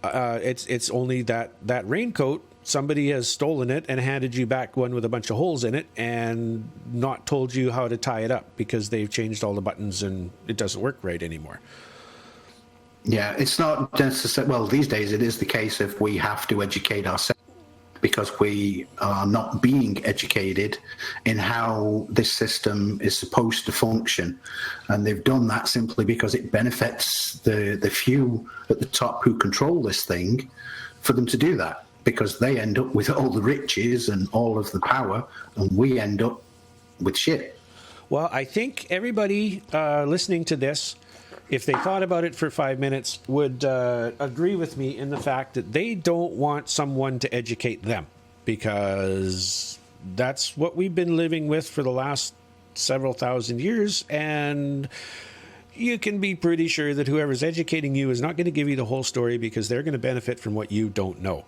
It's only that raincoat somebody has stolen it and handed you back one with a bunch of holes in it and not told you how to tie it up because they've changed all the buttons and it doesn't work right anymore. Yeah, it's not necessarily, well, these days it is the case if we have to educate ourselves because we are not being educated in how this system is supposed to function. And they've done that simply because it benefits the few at the top who control this thing for them to do that, because they end up with all the riches and all of the power, and we end up with shit. Well, I think everybody listening to this, if they thought about it for 5 minutes, would agree with me in the fact that they don't want someone to educate them, because that's what we've been living with for the last several thousand years. And you can be pretty sure that whoever's educating you is not going to give you the whole story, because they're going to benefit from what you don't know.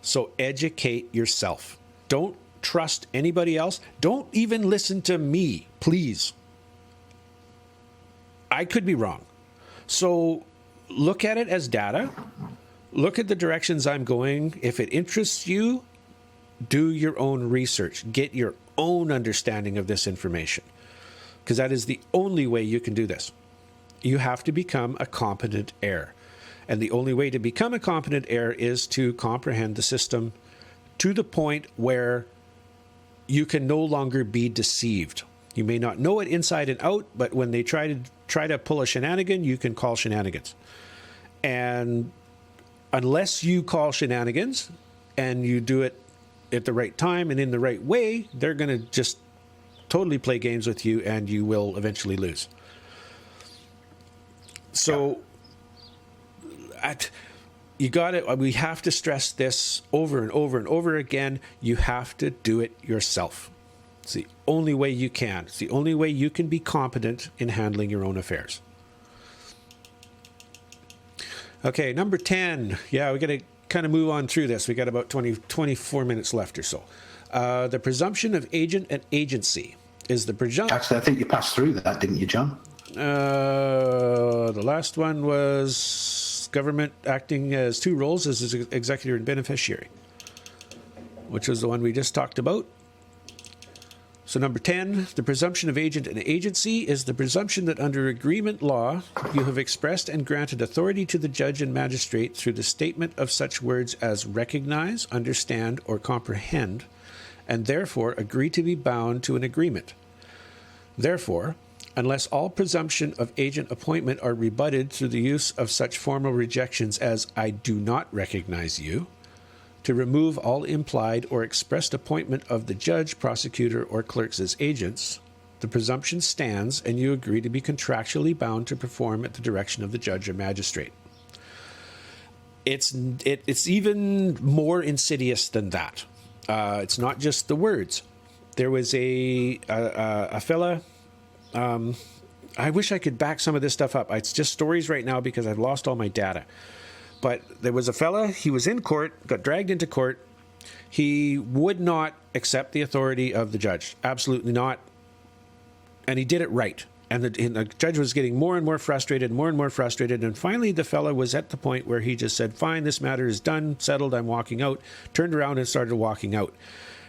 So educate yourself. Don't trust anybody else. Don't even listen to me, please. I could be wrong. So look at it as data. Look at the directions I'm going. If it interests you, do your own research. Get your own understanding of this information, because that is the only way you can do this. You have to become a competent heir. And the only way to become a competent heir is to comprehend the system to the point where you can no longer be deceived. You may not know it inside and out, but when they try to pull a shenanigan, you can call shenanigans. And unless you call shenanigans and you do it at the right time and in the right way, they're going to just totally play games with you, and you will eventually lose. So we have to stress this over and over and over again. You have to do it yourself. It's the only way you can. It's the only way you can be competent in handling your own affairs. Okay, number 10. Yeah, we got to kind of move on through this. We got about 24 minutes left or so. The presumption of agent and agency is the presumption. Actually, I think you passed through that, didn't you, John? The last one was government acting as two roles as executor and beneficiary, which was the one we just talked about. So number 10, the presumption of agent and agency is the presumption that under agreement law, you have expressed and granted authority to the judge and magistrate through the statement of such words as recognize, understand, or comprehend, and therefore agree to be bound to an agreement. Therefore, unless all presumption of agent appointment are rebutted through the use of such formal rejections as I do not recognize you, to remove all implied or expressed appointment of the judge, prosecutor, or clerks as agents, the presumption stands and you agree to be contractually bound to perform at the direction of the judge or magistrate. It's even more insidious than that. It's not just the words. There was a fella. I wish I could back some of this stuff up. It's just stories right now because I've lost all my data. But there was a fella, he was in court, got dragged into court. He would not accept the authority of the judge. Absolutely not. And he did it right. And the judge was getting more and more frustrated. And finally, the fella was at the point where he just said, fine, this matter is done, settled, I'm walking out. Turned around and started walking out.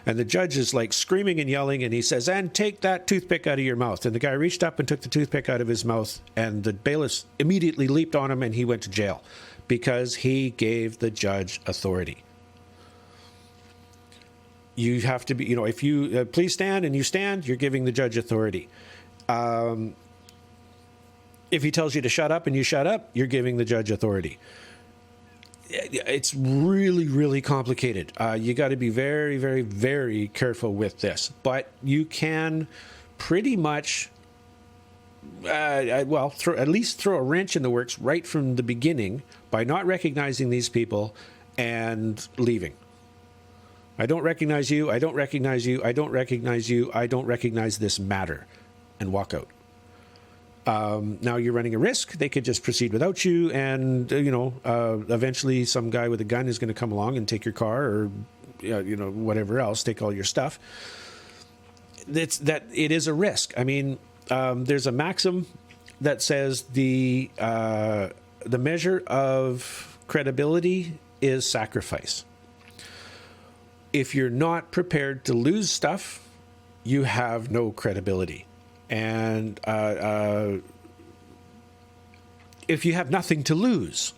And the judge is like screaming and yelling, and he says, and take that toothpick out of your mouth. And the guy reached up and took the toothpick out of his mouth, and the bailiff immediately leaped on him, and he went to jail because he gave the judge authority. You have to be, if you please stand and you stand, you're giving the judge authority. If he tells you to shut up and you shut up, you're giving the judge authority. It's really, really complicated. You got to be very, very, very careful with this. But you can pretty much, at least throw a wrench in the works right from the beginning by not recognizing these people and leaving. I don't recognize you. I don't recognize you. I don't recognize you. I don't recognize this matter, and walk out. Now you're running a risk. They could just proceed without you, and eventually some guy with a gun is going to come along and take your car, or whatever else, take all your stuff. It is a risk. I mean, there's a maxim that says the measure of credibility is sacrifice. if you're not prepared to lose stuff, you have no credibility. And if you have nothing to lose,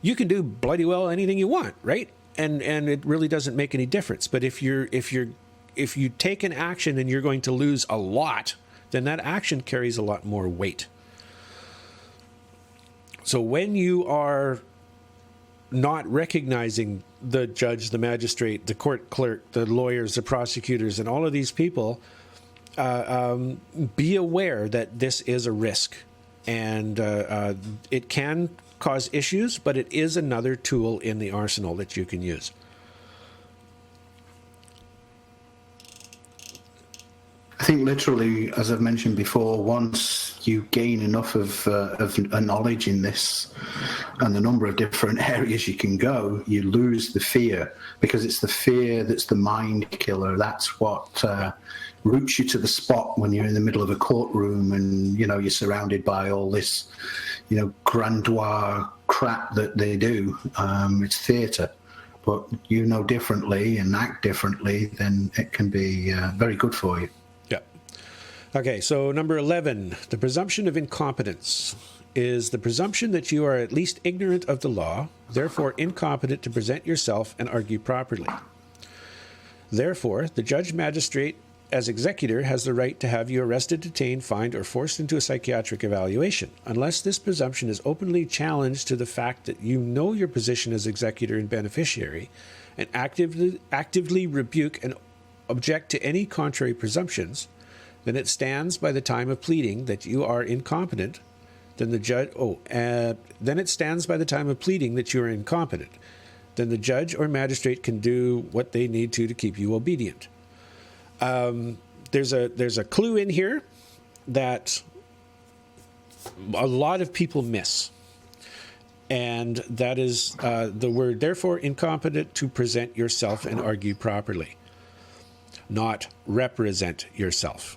you can do bloody well anything you want, right? And it really doesn't make any difference. But if you take an action and you're going to lose a lot, then that action carries a lot more weight. So when you are not recognizing the judge, the magistrate, the court clerk, the lawyers, the prosecutors, and all of these people, be aware that this is a risk. And it can cause issues, but it is another tool in the arsenal that you can use. I think literally, as I've mentioned before, once you gain enough of knowledge in this and the number of different areas you can go, you lose the fear, because it's the fear that's the mind killer. That's what roots you to the spot when you're in the middle of a courtroom and, you're surrounded by all this, grandiose crap that they do. It's theatre. But you know differently and act differently, then it can be very good for you. Okay, so number 11, the presumption of incompetence is the presumption that you are at least ignorant of the law, therefore incompetent to present yourself and argue properly. Therefore, the judge magistrate as executor has the right to have you arrested, detained, fined, or forced into a psychiatric evaluation, unless this presumption is openly challenged to the fact that you know your position as executor and beneficiary and actively rebuke and object to any contrary presumptions. Then it stands by the time of pleading that you are incompetent. Then the judge. Then it stands by the time of pleading that you are incompetent. Then the judge or magistrate can do what they need to keep you obedient. There's a clue in here that a lot of people miss, and that is the word. Therefore, incompetent to present yourself and argue properly, not represent yourself.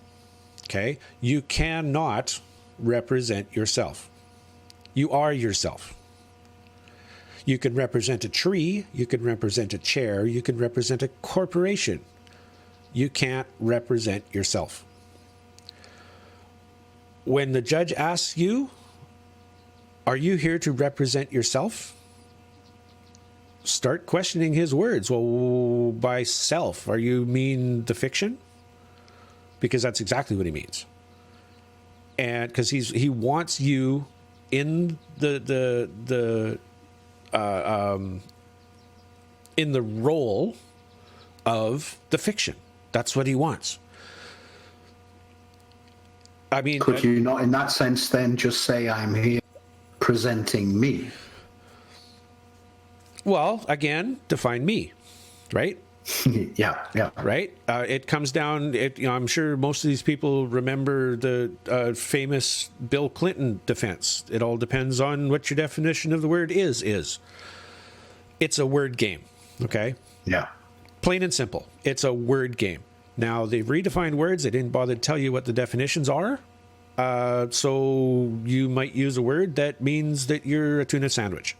Okay? You cannot represent yourself. You are yourself. You can represent a tree, you can represent a chair, you can represent a corporation. You can't represent yourself. When the judge asks you, are you here to represent yourself? Start questioning his words. Well, by self, are you mean the fiction? Because that's exactly what he means. And because he wants you in the role of the fiction. That's what he wants. I mean, could you not, in that sense, then just say, I'm here presenting me? Well, again, define me, right? Yeah. Right? It comes down, I'm sure most of these people remember the famous Bill Clinton defense. It all depends on what your definition of the word is. It's a word game, okay? Yeah. Plain and simple. It's a word game. Now, they've redefined words. They didn't bother to tell you what the definitions are. So you might use a word that means that you're a tuna sandwich,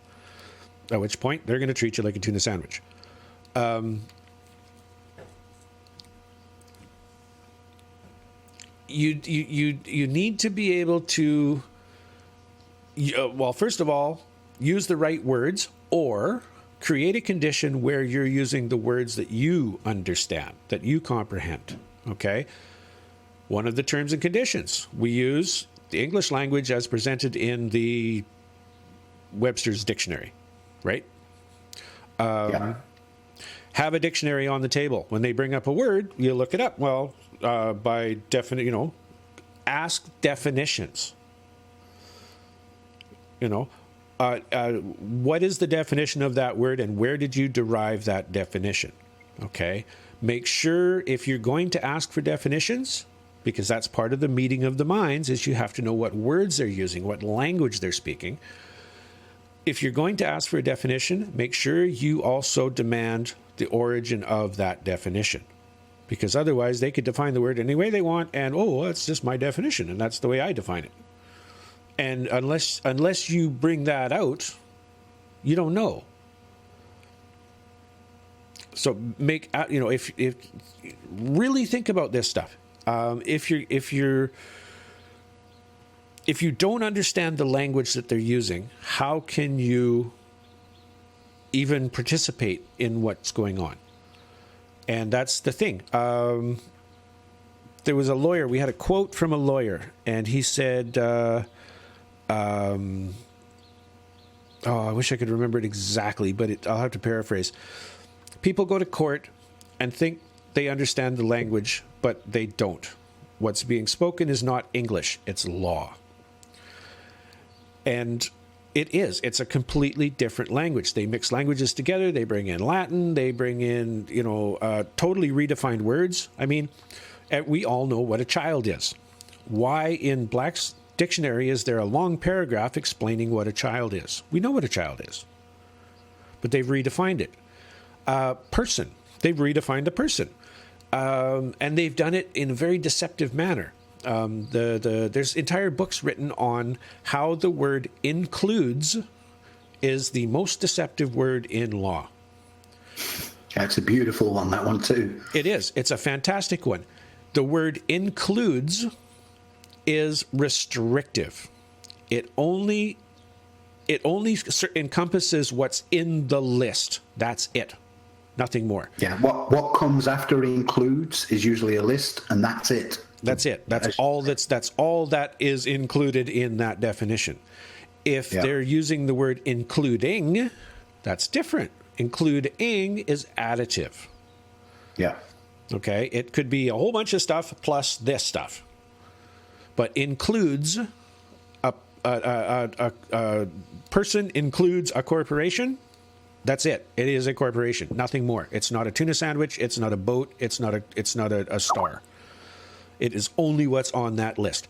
at which point they're going to treat you like a tuna sandwich. You need to be able to, well, first of all, use the right words, or create a condition where you're using the words that you understand, that you comprehend, okay? One of the terms and conditions, we use the English language as presented in the Webster's dictionary, right? Have a dictionary on the table. When they bring up a word, you look it up. Well, by definition, ask definitions. What is the definition of that word, and where did you derive that definition? Okay. Make sure, if you're going to ask for definitions, because that's part of the meeting of the minds, is you have to know what words they're using, what language they're speaking. If you're going to ask for a definition, make sure you also demand the origin of that definition, because otherwise they could define the word any way they want, and that's just my definition, and that's the way I define it. And unless you bring that out, you don't know. So if really think about this stuff. If you don't understand the language that they're using, how can you even participate in what's going on? And that's the thing. There was a lawyer. We had a quote from a lawyer, and he said, I wish I could remember it exactly, but I'll have to paraphrase. People go to court and think they understand the language, but they don't. What's being spoken is not English, it's law. And it's a completely different language. They mix languages together, they bring in Latin, they bring in, totally redefined words. I mean, we all know what a child is. Why in Black's dictionary is there a long paragraph explaining what a child is? We know what a child is, but they've redefined it. Person. They've redefined a person. And they've done it in a very deceptive manner. There's entire books written on how the word includes is the most deceptive word in law. That's a beautiful one, that one too. It is. It's a fantastic one. The word includes is restrictive. It only encompasses what's in the list. That's it. Nothing more. Yeah. What comes after includes is usually a list, and that's it. That's it. That's all that is included in that definition. If they're using the word including, that's different. Including is additive. Yeah. Okay. It could be a whole bunch of stuff plus this stuff. But includes a person includes a corporation. That's it. It is a corporation. Nothing more. It's not a tuna sandwich. It's not a boat. It's not a star. It is only what's on that list.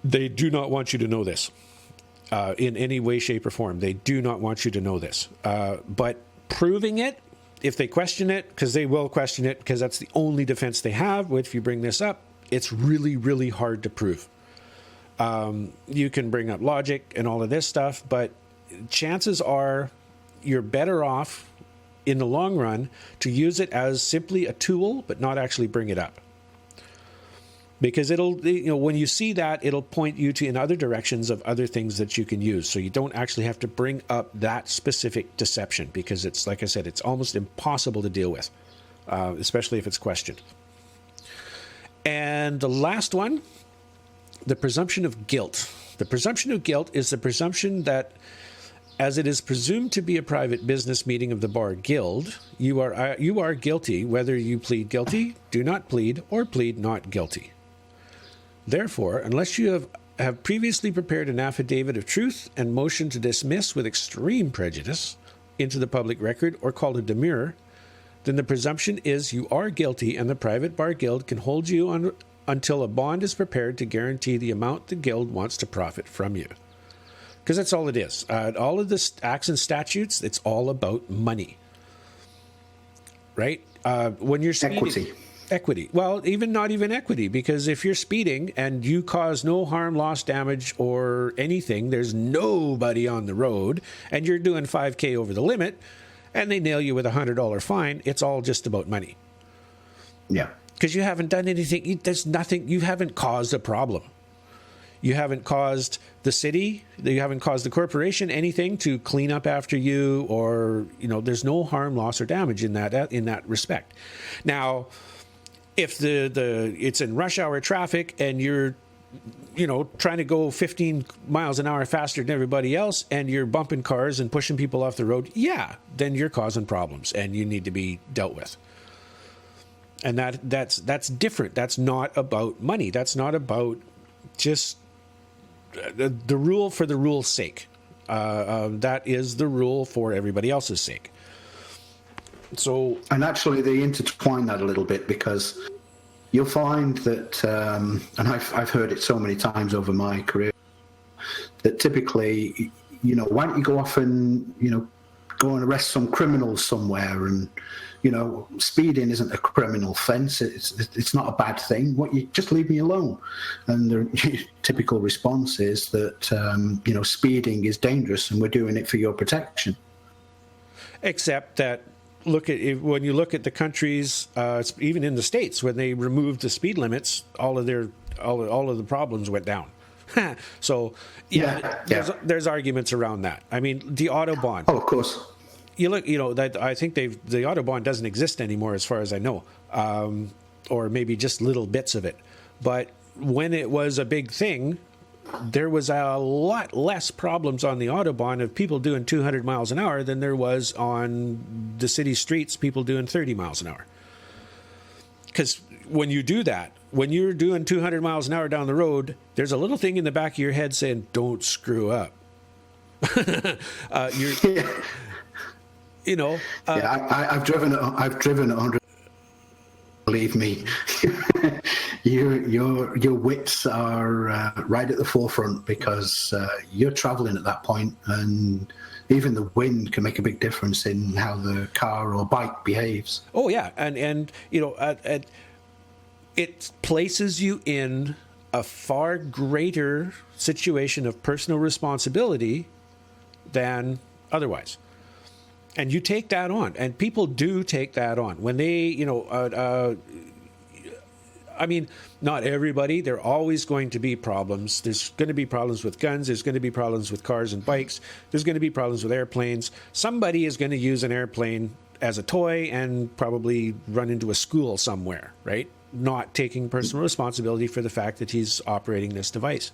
They do not want you to know this in any way, shape, or form. They do not want you to know this. But proving it, if they question it, because they will question it, because that's the only defense they have, if you bring this up, it's really, really hard to prove. You can bring up logic and all of this stuff, but chances are you're better off in the long run to use it as simply a tool, but not actually bring it up. Because it'll, when you see that, it'll point you to in other directions of other things that you can use. So you don't actually have to bring up that specific deception, because it's, like I said, it's almost impossible to deal with, especially if it's questioned. And the last one, the presumption of guilt. The presumption of guilt is the presumption that, as it is presumed to be a private business meeting of the Bar Guild, you are guilty whether you plead guilty, do not plead, or plead not guilty. Therefore, unless you have previously prepared an affidavit of truth and motion to dismiss with extreme prejudice into the public record or called a demurrer, then the presumption is you are guilty, and the private Bar Guild can hold you on until a bond is prepared to guarantee the amount the guild wants to profit from you. Because that's all it is. All of the acts and statutes, it's all about money. Right? When you're speeding, equity. Well, not even equity, because if you're speeding and you cause no harm, loss, damage, or anything, there's nobody on the road, and you're doing 5K over the limit, and they nail you with a $100 fine, it's all just about money. Yeah. Because you haven't done anything. There's nothing. You haven't caused a problem. You haven't caused the city, you haven't caused the corporation anything to clean up after you, or, there's no harm, loss, or damage in that respect. Now, if it's in rush hour traffic and you're, trying to go 15 miles an hour faster than everybody else, and you're bumping cars and pushing people off the road, then you're causing problems and you need to be dealt with. And that's different. That's not about money. That's not about just the rule for the rule's sake. That is the rule for everybody else's sake. So, and actually, they intertwine that a little bit, because you'll find that, and I've heard it so many times over my career, that typically, why don't you go off and go and arrest some criminals somewhere, and speeding isn't a criminal offence. It's not a bad thing. You just leave me alone. And the typical response is that speeding is dangerous, and we're doing it for your protection. Except that when you look at the countries, even in the States, when they removed the speed limits, all of the problems went down. So there's arguments around that. I mean, the Autobahn. Oh, of course. That I think the Autobahn doesn't exist anymore, as far as I know, or maybe just little bits of it. But when it was a big thing, there was a lot less problems on the Autobahn of people doing 200 miles an hour than there was on the city streets, people doing 30 miles an hour. Because when you do that, when you're doing 200 miles an hour down the road, there's a little thing in the back of your head saying, don't screw up. I've driven 100. Believe me, your wits are right at the forefront, because you're traveling at that point, and even the wind can make a big difference in how the car or bike behaves. Oh yeah, and it places you in a far greater situation of personal responsibility than otherwise. And you take that on, and people do take that on when they, I mean, not everybody. There are always going to be problems. There's going to be problems with guns. There's going to be problems with cars and bikes. There's going to be problems with airplanes. Somebody is going to use an airplane as a toy and probably run into a school somewhere, right? Not taking personal responsibility for the fact that he's operating this device.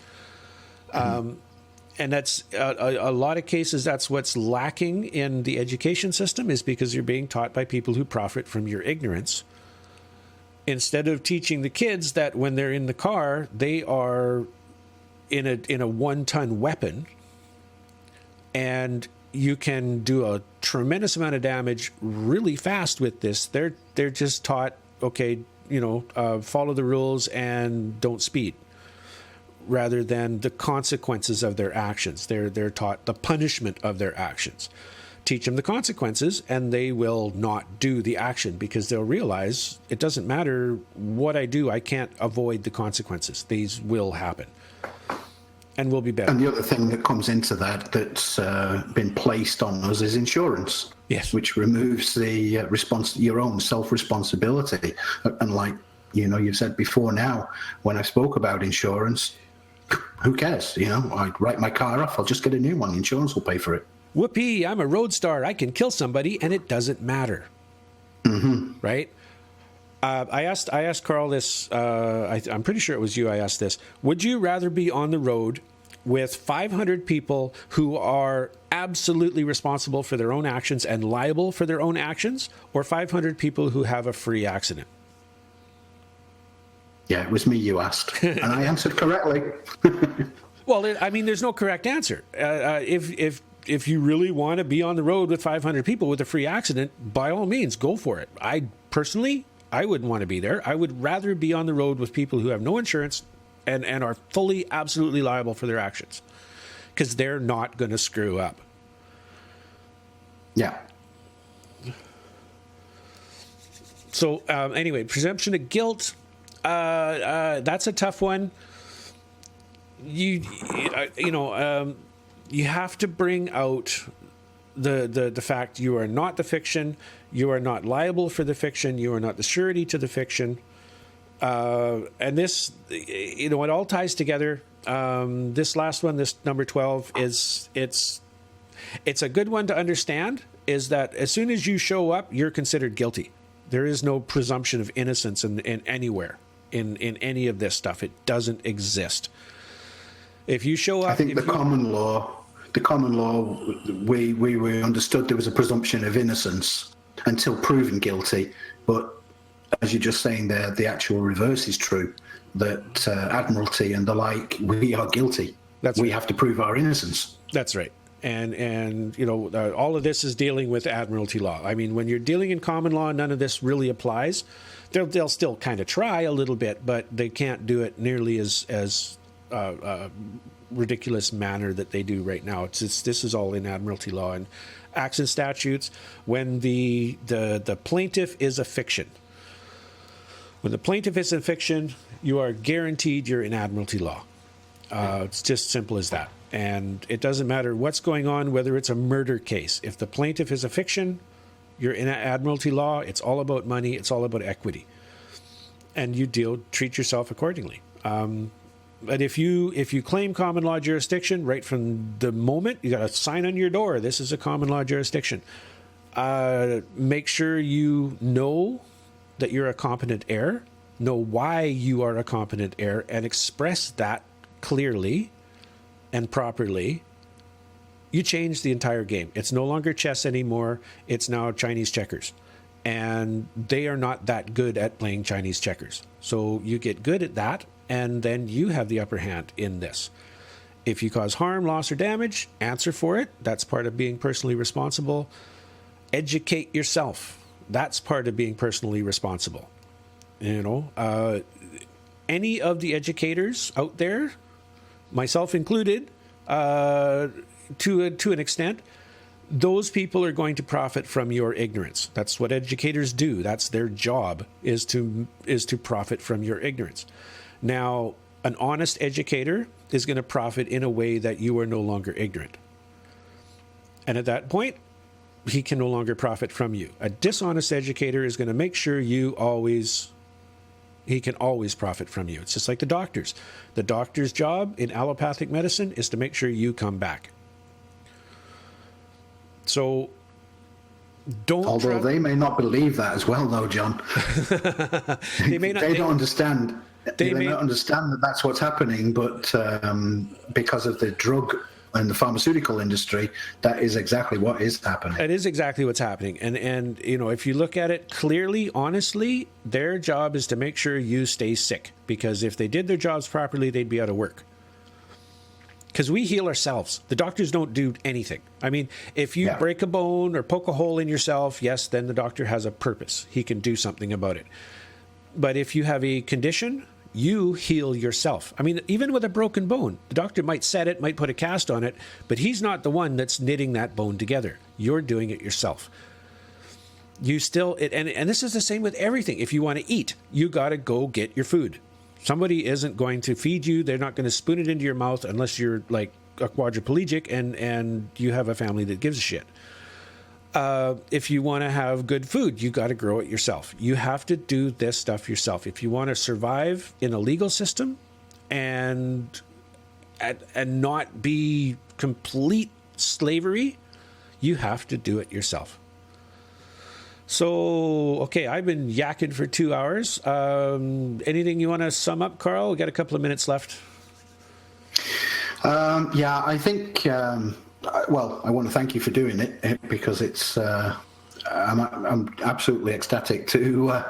And that's a lot of cases. That's what's lacking in the education system, is because you're being taught by people who profit from your ignorance, instead of teaching the kids that when they're in the car, they are in a 1-ton weapon, and you can do a tremendous amount of damage really fast with this. They're just taught, okay, follow the rules and don't speed, rather than the consequences of their actions. They're taught the punishment of their actions. Teach them the consequences, and they will not do the action, because they'll realize it doesn't matter what I do, I can't avoid the consequences. These will happen, and will be better. And the other thing that comes into that's been placed on us is insurance. Yes. Which removes the your own self-responsibility. And like, you've said before now, when I spoke about insurance, who cares? I write my car off, I'll just get a new one. Insurance will pay for it. Whoopee, I'm a road star. I can kill somebody and it doesn't matter. Mm-hmm. Right? I asked Carl this, I'm pretty sure it was you I asked this. Would you rather be on the road with 500 people who are absolutely responsible for their own actions and liable for their own actions, or 500 people who have a free accident? Yeah, it was me you asked, and I answered correctly. Well, I mean, there's no correct answer. If you really want to be on the road with 500 people with a free accident, by all means, go for it. I wouldn't want to be there. I would rather be on the road with people who have no insurance and are fully, absolutely liable for their actions, because they're not going to screw up. Yeah. So anyway, presumption of guilt. That's a tough one. You have to bring out the fact you are not the fiction, you are not liable for the fiction, you are not the surety to the fiction, and this, it all ties together. This last one, this number 12, it's a good one to understand. Is that as soon as you show up, you're considered guilty. There is no presumption of innocence in anywhere in any of this stuff. It doesn't exist. If you show up, I think the common law, we understood there was a presumption of innocence until proven guilty. But as you're just saying there, the actual reverse is true, that Admiralty and the like, we are guilty. We have to prove our innocence. That's right. And all of this is dealing with Admiralty law. I mean, when you're dealing in common law, none of this really applies. They'll still kind of try a little bit, but they can't do it nearly as ridiculous manner that they do right now. This is all in Admiralty law and acts and statutes. When the plaintiff is a fiction, when the plaintiff is a fiction, you are guaranteed you're in Admiralty law. It's just simple as that. And it doesn't matter what's going on, whether it's a murder case. If the plaintiff is a fiction, You're in admiralty law. It's all about money. It's all about equity. And you treat yourself accordingly. But if you claim common law jurisdiction right from the moment, you got a sign on your door, this is a common law jurisdiction. Make sure you know that you're a competent heir, know why you are a competent heir, and express that clearly and properly. You change the entire game. It's no longer chess anymore. It's now Chinese checkers. And they are not that good at playing Chinese checkers. So you get good at that, and then you have the upper hand in this. If you cause harm, loss, or damage, answer for it. That's part of being personally responsible. Educate yourself. That's part of being personally responsible. You know, any of the educators out there, myself included, to an extent, those people are going to profit from your ignorance. That's what educators do. That's their job, is to profit from your ignorance. Now, an honest educator is going to profit in a way that you are no longer ignorant. And at that point, he can no longer profit from you. A dishonest educator is going to make sure he can always profit from you. It's just like the doctors. The doctor's job in allopathic medicine is to make sure you come back. So although they may not believe that as well, though, John. They don't understand. They may not understand that that's what's happening, but because of the drug and the pharmaceutical industry, that is exactly what is happening. It is exactly what's happening. And you know, if you look at it clearly, honestly, their job is to make sure you stay sick, because if they did their jobs properly, they'd be out of work. Because we heal ourselves. The doctors don't do anything. I mean, if you break a bone or poke a hole in yourself, yes, then the doctor has a purpose. He can do something about it. But if you have a condition, you heal yourself. I mean, even with a broken bone, the doctor might set it, might put a cast on it, but he's not the one that's knitting that bone together. You're doing it yourself. You still, and this is the same with everything. If you want to eat, you got to go get your food. Somebody isn't going to feed you. They're not going to spoon it into your mouth unless you're like a quadriplegic and you have a family that gives a shit. If you want to have good food, you got to grow it yourself. You have to do this stuff yourself. If you want to survive in a legal system and not be complete slavery, you have to do it yourself. So, okay, I've been yakking for 2 hours. Anything you want to sum up, Carl? We've got a couple of minutes left. I think, well, I want to thank you for doing it, because it's, I'm absolutely ecstatic to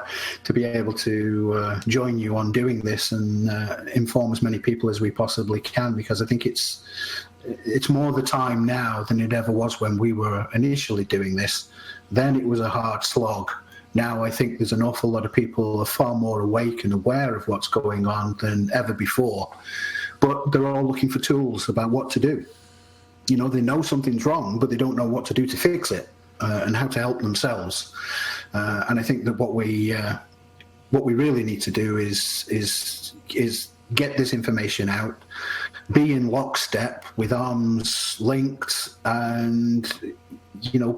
be able to join you on doing this and inform as many people as we possibly can, because I think it's more the time now than it ever was when we were initially doing this. Then it was a hard slog. Now I think there's an awful lot of people who are far more awake and aware of what's going on than ever before. But they're all looking for tools about what to do. You know, they know something's wrong, but they don't know what to do to fix it and how to help themselves. And I think that what we really need to do is get this information out, be in lockstep with arms linked, and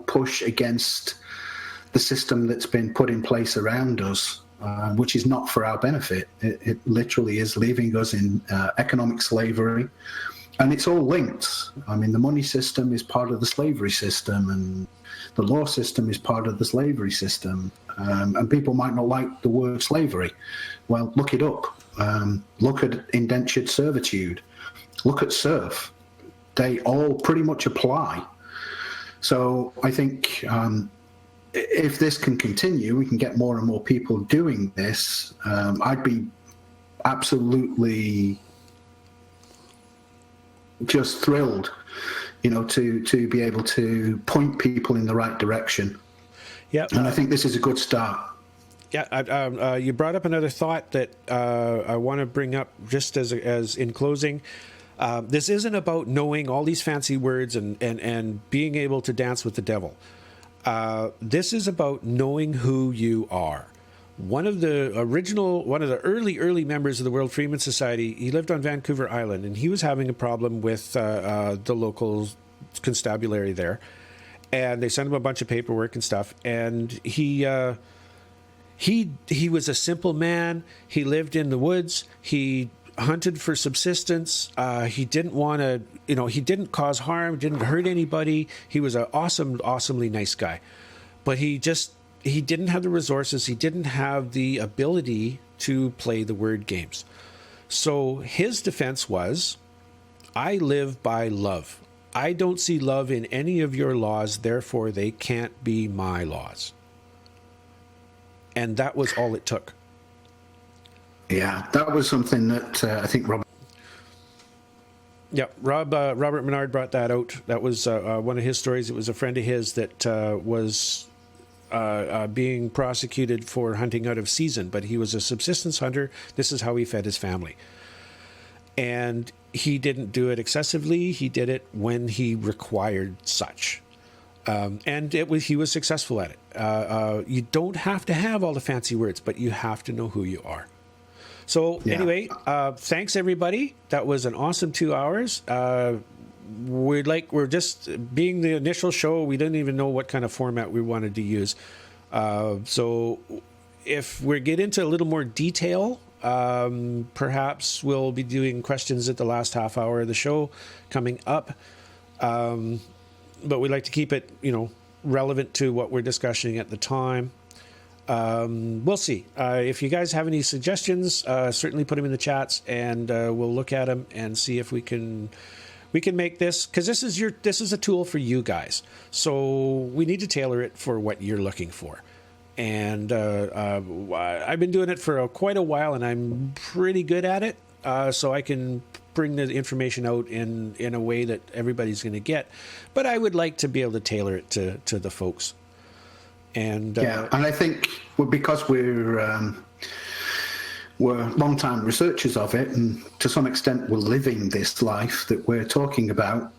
push against the system that's been put in place around us, which is not for our benefit. It literally is leaving us in economic slavery, and it's all linked. I mean, the money system is part of the slavery system, and the law system is part of the slavery system. And people might not like the word slavery. Well, look it up. Look at indentured servitude. Look at serf. They all pretty much apply. So I think if this can continue, we can get more and more people doing this. I'd be absolutely just thrilled, to be able to point people in the right direction. Yeah, and I think this is a good start. Yeah, you brought up another thought that I want to bring up just as in closing. This isn't about knowing all these fancy words and being able to dance with the devil. This is about knowing who you are. One of the early members of the World Freeman Society, he lived on Vancouver Island, and he was having a problem with the local constabulary there. and they sent him a bunch of paperwork and stuff. And he was a simple man. He lived in the woods. He hunted for subsistence. He didn't want to, he didn't cause harm, didn't hurt anybody. He was an awesomely nice guy. But he didn't have the resources. He didn't have the ability to play the word games. So his defense was, I live by love. I don't see love in any of your laws, therefore they can't be my laws. And that was all it took. Yeah, that was something that I think Robert... Yeah, Robert Menard brought that out. That was one of his stories. It was a friend of his that was being prosecuted for hunting out of season, but he was a subsistence hunter. This is how he fed his family. And he didn't do it excessively. He did it when he required such. And he was successful at it. You don't have to have all the fancy words, but you have to know who you are. So anyway, thanks everybody. That was an awesome 2 hours. We're just being the initial show. We didn't even know what kind of format we wanted to use. So if we get into a little more detail, perhaps we'll be doing questions at the last half hour of the show coming up. But we like to keep it, relevant to what we're discussing at the time. We'll see. If you guys have any suggestions, certainly put them in the chats, and we'll look at them and see if we can make this, because this is a tool for you guys. So we need to tailor it for what you're looking for. And I've been doing it for quite a while, and I'm pretty good at it. So I can bring the information out in a way that everybody's going to get. But I would like to be able to tailor it to the folks. And and I think because we're long-time researchers of it, and to some extent we're living this life that we're talking about.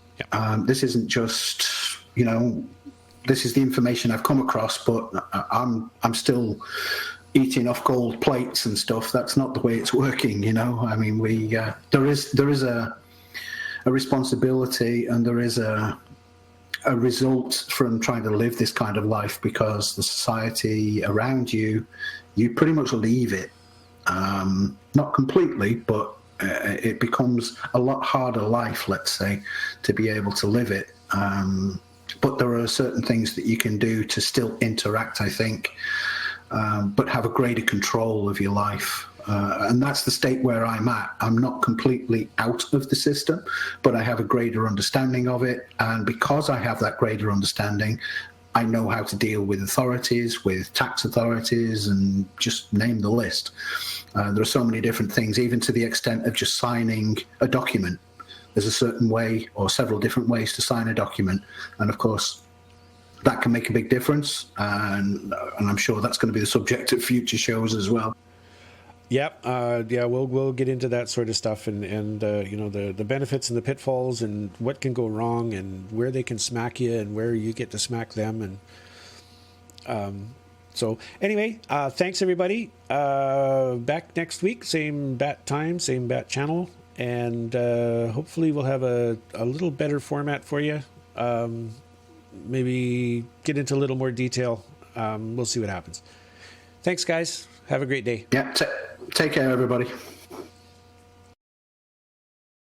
This isn't just, this is the information I've come across, but I'm still eating off gold plates and stuff. That's not the way it's working, I mean, there is a responsibility, and there is a result from trying to live this kind of life, because the society around you pretty much leave it. Not completely, but it becomes a lot harder life, let's say, to be able to live it. But there are certain things that you can do to still interact, I think, but have a greater control of your life. And that's the state where I'm at. I'm not completely out of the system, but I have a greater understanding of it. And because I have that greater understanding, I know how to deal with authorities, with tax authorities, and just name the list. There are so many different things, even to the extent of just signing a document. There's a certain way or several different ways to sign a document. And of course, that can make a big difference. And I'm sure that's going to be the subject of future shows as well. Yep. We'll get into that sort of stuff, and the benefits and the pitfalls, and what can go wrong, and where they can smack you, and where you get to smack them. And so anyway, thanks everybody. Back next week, same bat time, same bat channel, and hopefully we'll have a little better format for you. Maybe get into a little more detail. We'll see what happens. Thanks, guys. Have a great day. Yeah. Take care, everybody.